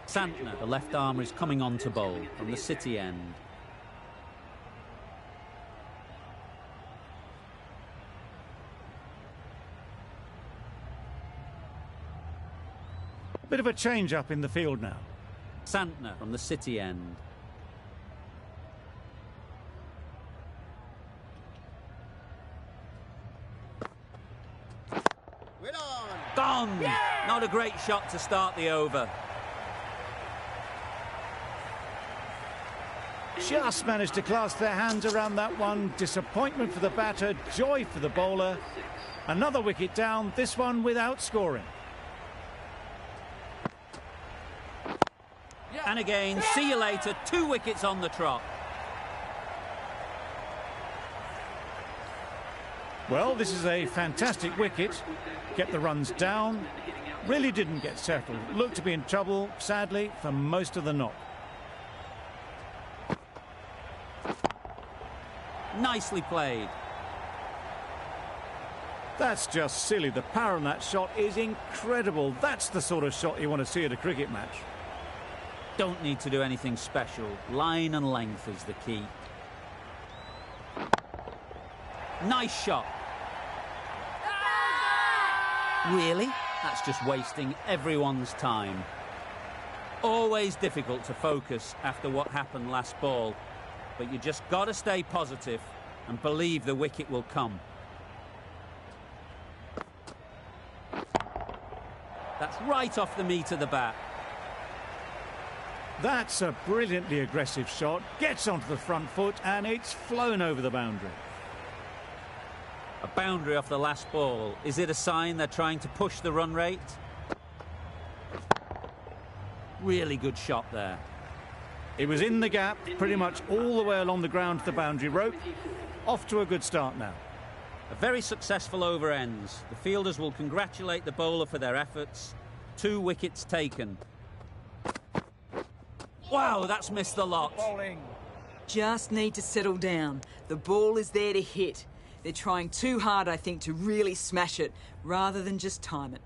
Santner, the left armer, is coming on to bowl from the City end. Bit of a change up in the field now. Santner from the City end. Gone! Yeah! Not a great shot to start the over. Just managed to clasp their hands around that one. Disappointment for the batter, joy for the bowler. Another wicket down, this one without scoring. And again, see you later, 2 wickets on the trot. Well, this is a fantastic wicket. Get the runs down. Really didn't get settled. Looked to be in trouble, sadly, for most of the knock. Nicely played. That's just silly. The power on that shot is incredible. That's the sort of shot you want to see at a cricket match. Don't need to do anything special. Line and length is the key. Nice shot. Really? That's just wasting everyone's time. Always difficult to focus after what happened last ball, but you just got to stay positive and believe the wicket will come. That's right off the meat of the bat. That's a brilliantly aggressive shot. Gets onto the front foot and it's flown over the boundary. A boundary off the last ball. Is it a sign they're trying to push the run rate? Really good shot there. It was in the gap, pretty much all the way along the ground to the boundary rope. Off to a good start now. A very successful over ends. The fielders will congratulate the bowler for their efforts. 2 wickets taken. Wow, that's missed the lot. Just need to settle down. The ball is there to hit. They're trying too hard, I think, to really smash it, rather than just time it.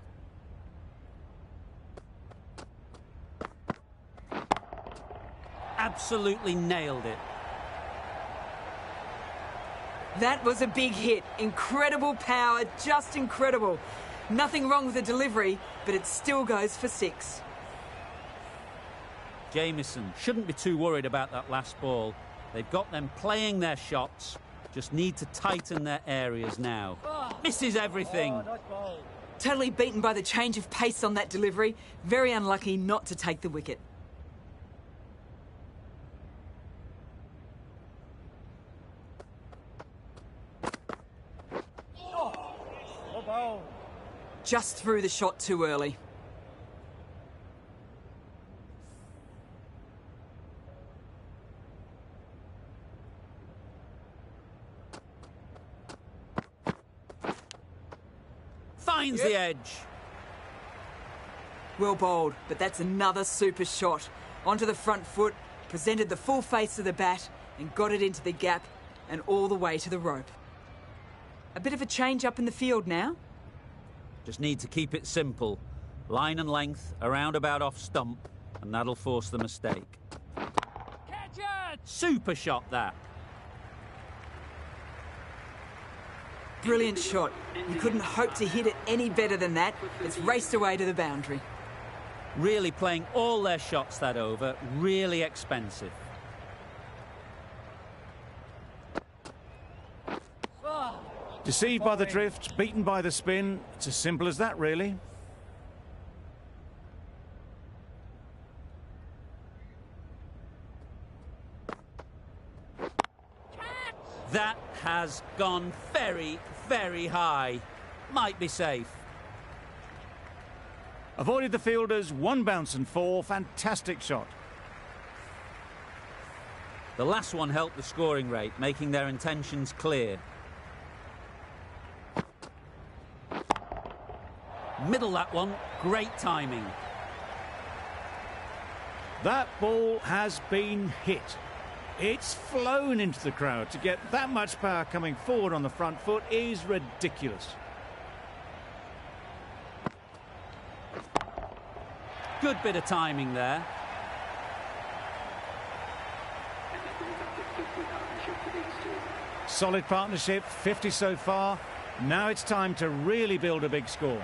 Absolutely nailed it. That was a big hit. Incredible power, just incredible. Nothing wrong with the delivery, but it still goes for 6. Jamieson shouldn't be too worried about that last ball. They've got them playing their shots. Just need to tighten their areas now. Misses everything. Totally beaten by the change of pace on that delivery. Very unlucky not to take the wicket. Just threw the shot too early. Finds the edge. Well bowled, but that's another super shot. Onto the front foot, presented the full face of the bat and got it into the gap and all the way to the rope. A bit of a change up in the field now. Just need to keep it simple. Line and length, around about off stump, and that'll force the mistake. Catch it! Super shot, that. Brilliant shot. You couldn't hope to hit it any better than that. It's raced away to the boundary. Really playing all their shots that over. Really expensive. Deceived by the drift, beaten by the spin. It's as simple as that, really. That has gone very, very high. Might be safe. Avoided the fielders, 1 bounce and 4. Fantastic shot. The last one helped the scoring rate, making their intentions clear. Middle that one, great timing. That ball has been hit. It's flown into the crowd. To get that much power coming forward on the front foot is ridiculous. Good bit of timing there. Solid partnership, 50 so far. Now it's time to really build a big score.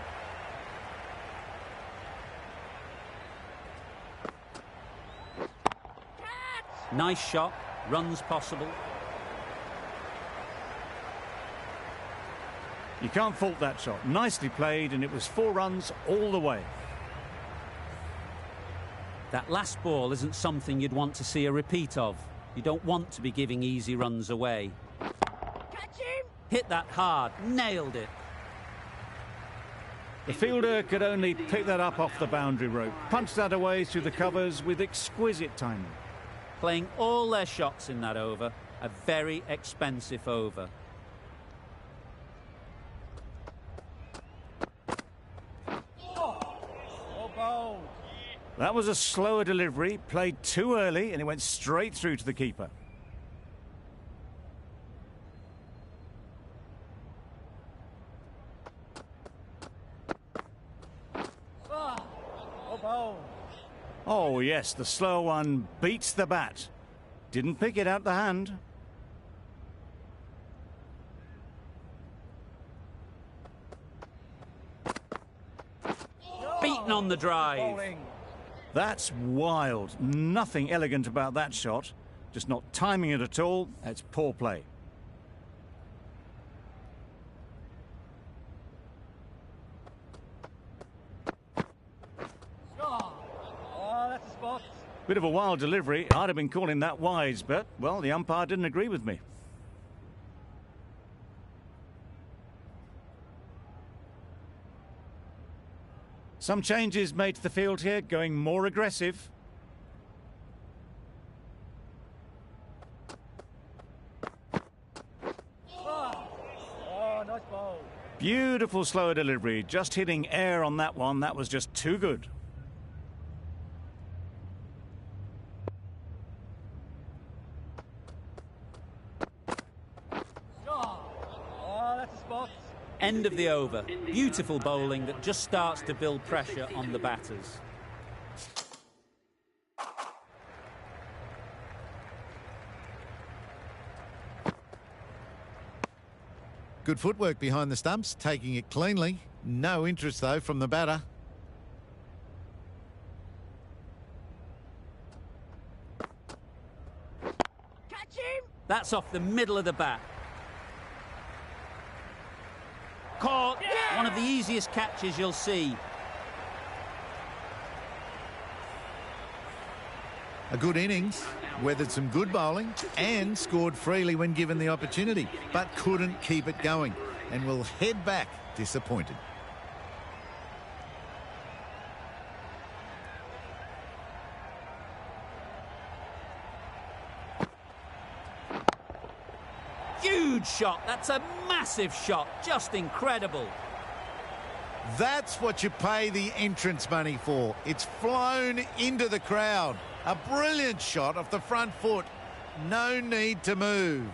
Nice shot, runs possible. You can't fault that shot. Nicely played, and it was 4 runs all the way. That last ball isn't something you'd want to see a repeat of. You don't want to be giving easy runs away. Catch him! Hit that hard, nailed it. The fielder could only pick that up off the boundary rope. Punched that away through the covers with exquisite timing. Playing all their shots in that over. A very expensive over. That was a slower delivery, played too early, and it went straight through to the keeper. Oh, yes, the slower one beats the bat. Didn't pick it out the hand. Beaten on the drive. That's wild. Nothing elegant about that shot. Just not timing it at all. It's poor play. Bit of a wild delivery. I'd have been calling that wise, but, well, the umpire didn't agree with me. Some changes made to the field here, going more aggressive. Nice ball. Beautiful slower delivery. Just hitting air on that one. That was just too good. End of the over. Beautiful bowling that just starts to build pressure on the batters. Good footwork behind the stumps, taking it cleanly. No interest, though, from the batter. Catch him! That's off the middle of the bat. Caught. Yeah! One of the easiest catches you'll see. A good innings, weathered some good bowling and scored freely when given the opportunity, but couldn't keep it going and will head back disappointed. Huge shot. That's a massive shot. Just incredible. That's what you pay the entrance money for. It's flown into the crowd. A brilliant shot off the front foot. No need to move.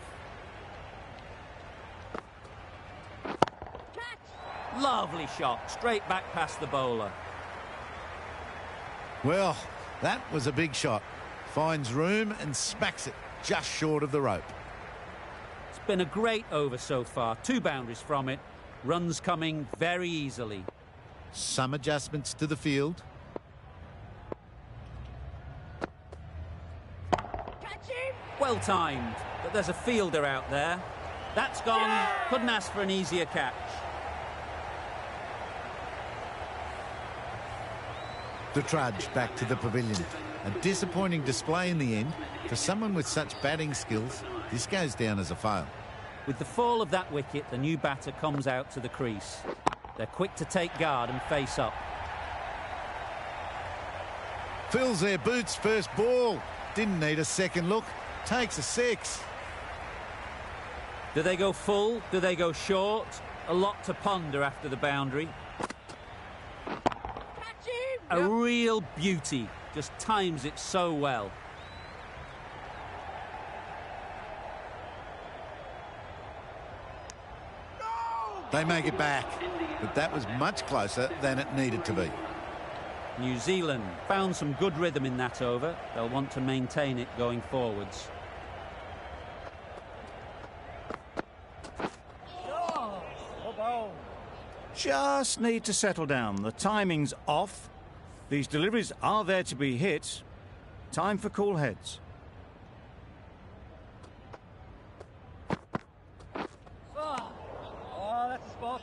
Lovely shot, straight back past the bowler. Well, that was a big shot. Finds room and smacks it just short of the rope. It's been a great over so far. 2 boundaries from it. Runs coming very easily. Some adjustments to the field. Catch him! Well timed, but there's a fielder out there. That's gone. Couldn't ask for an easier catch. The trudge back to the pavilion. A disappointing display in the end. For someone with such batting skills, this goes down as a fail. With the fall of that wicket, the new batter comes out to the crease. They're quick to take guard and face up. Fills their boots, first ball. Didn't need a second look. Takes a 6. Do they go full? Do they go short? A lot to ponder after the boundary. Catch him! A real beauty. Just times it so well. They make it back, but that was much closer than it needed to be. New Zealand found some good rhythm in that over. They'll want to maintain it going forwards. Just need to settle down. The timing's off. These deliveries are there to be hit. Time for cool heads. Oh, that's a spot.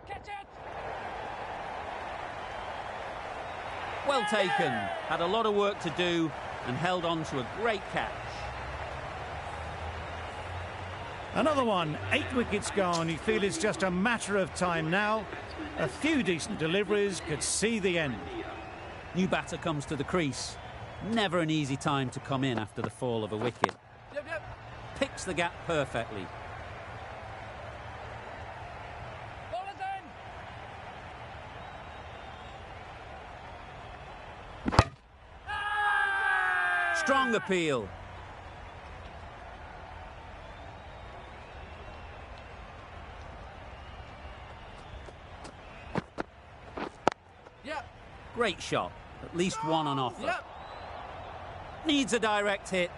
Catch it! Well taken. Had a lot of work to do and held on to a great catch. Another one. 8 wickets gone. You feel it's just a matter of time now. A few decent deliveries could see the end. New batter comes to the crease. Never an easy time to come in after the fall of a wicket. Yep. Picks the gap perfectly. Bowler's in! Strong appeal. Yep. Great shot. At least one on offer. Yep. Needs a direct hit.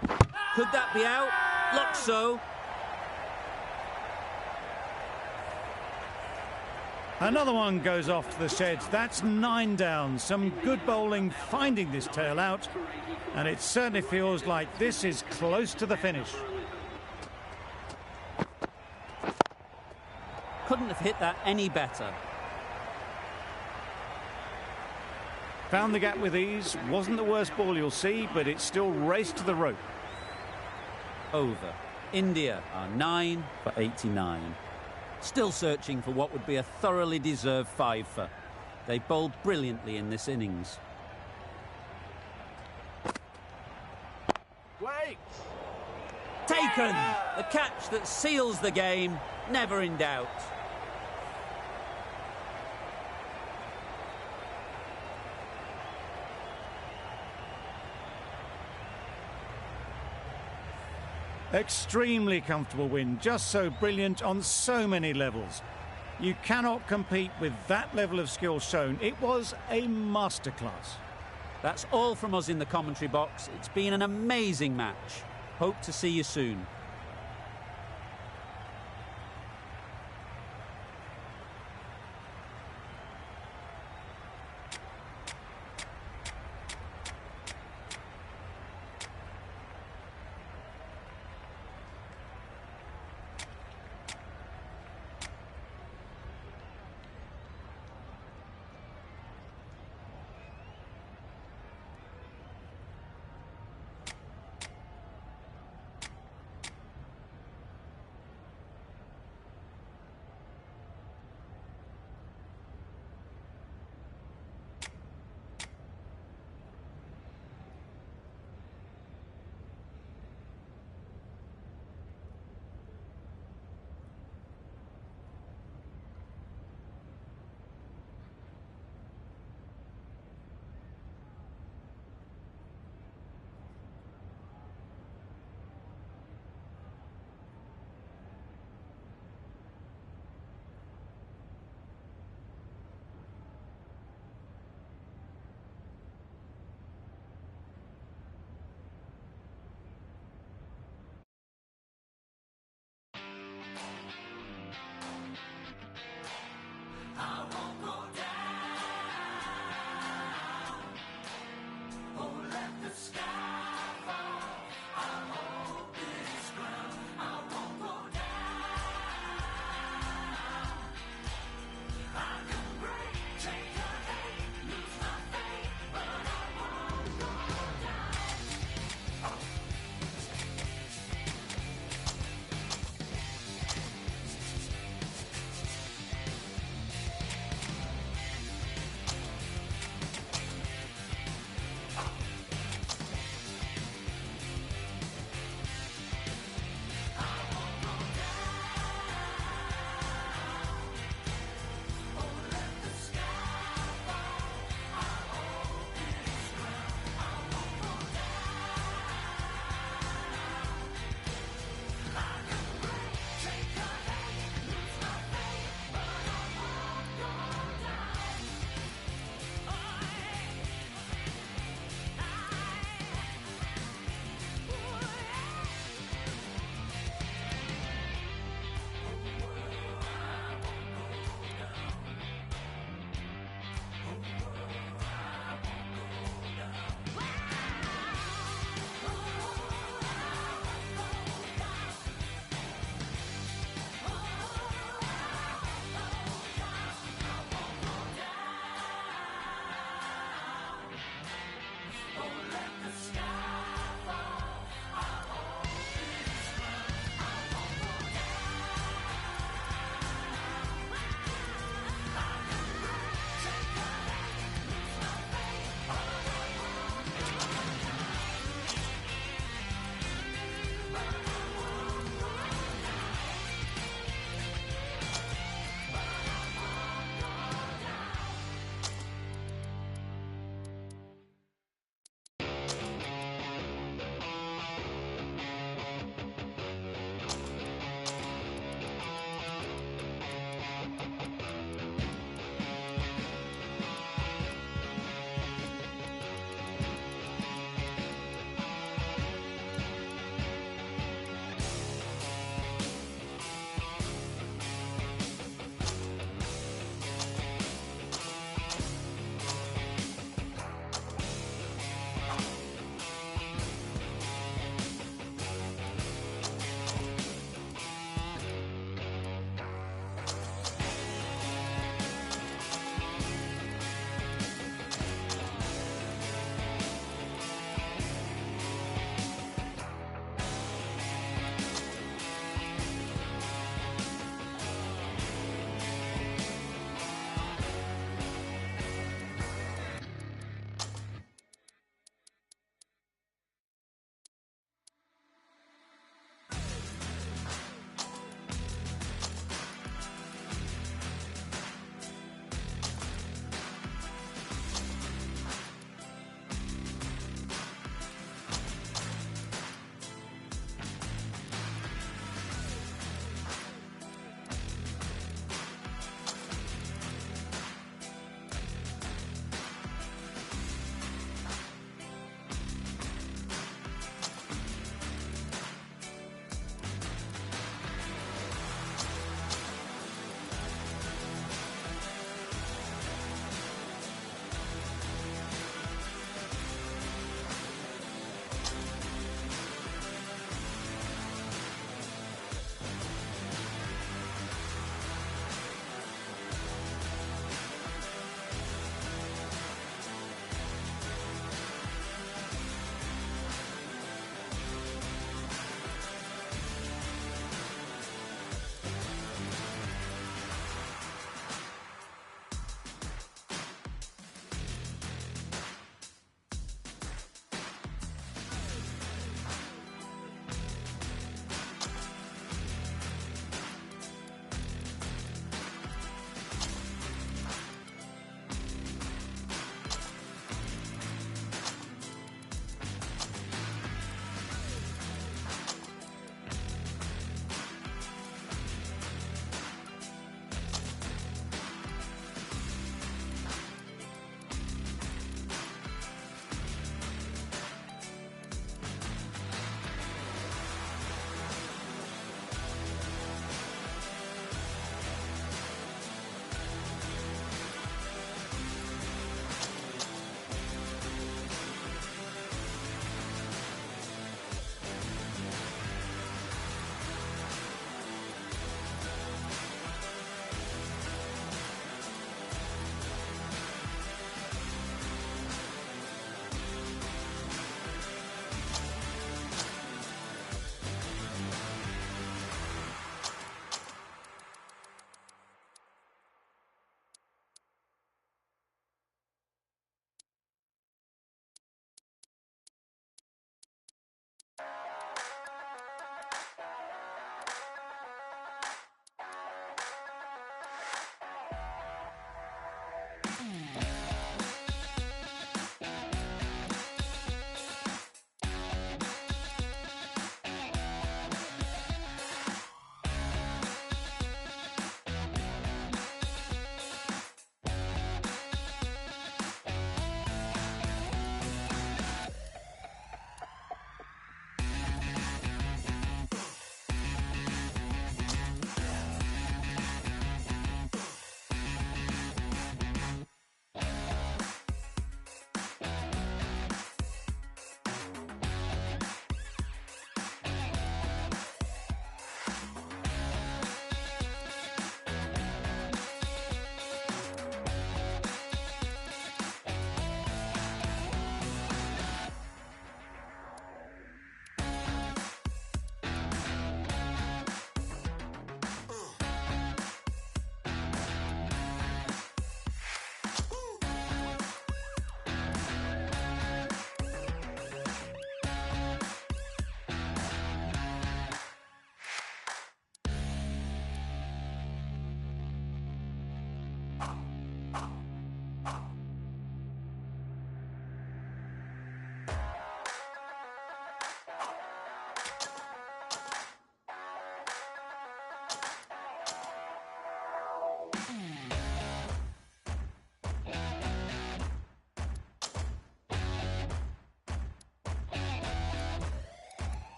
Could that be out? Looks so. Another one goes off to the sheds. That's 9 down. Some good bowling finding this tail out. And it certainly feels like this is close to the finish. Couldn't have hit that any better. Found the gap with ease. Wasn't the worst ball you'll see, but it still raced to the rope. Over. India are 9 for 89. Still searching for what would be a thoroughly deserved 5-for. They bowled brilliantly in this innings. Wait! Taken! The catch that seals the game, never in doubt. Extremely comfortable win, just so brilliant on so many levels. You cannot compete with that level of skill shown. It was a masterclass. That's all from us in the commentary box. It's been an amazing match. Hope to see you soon.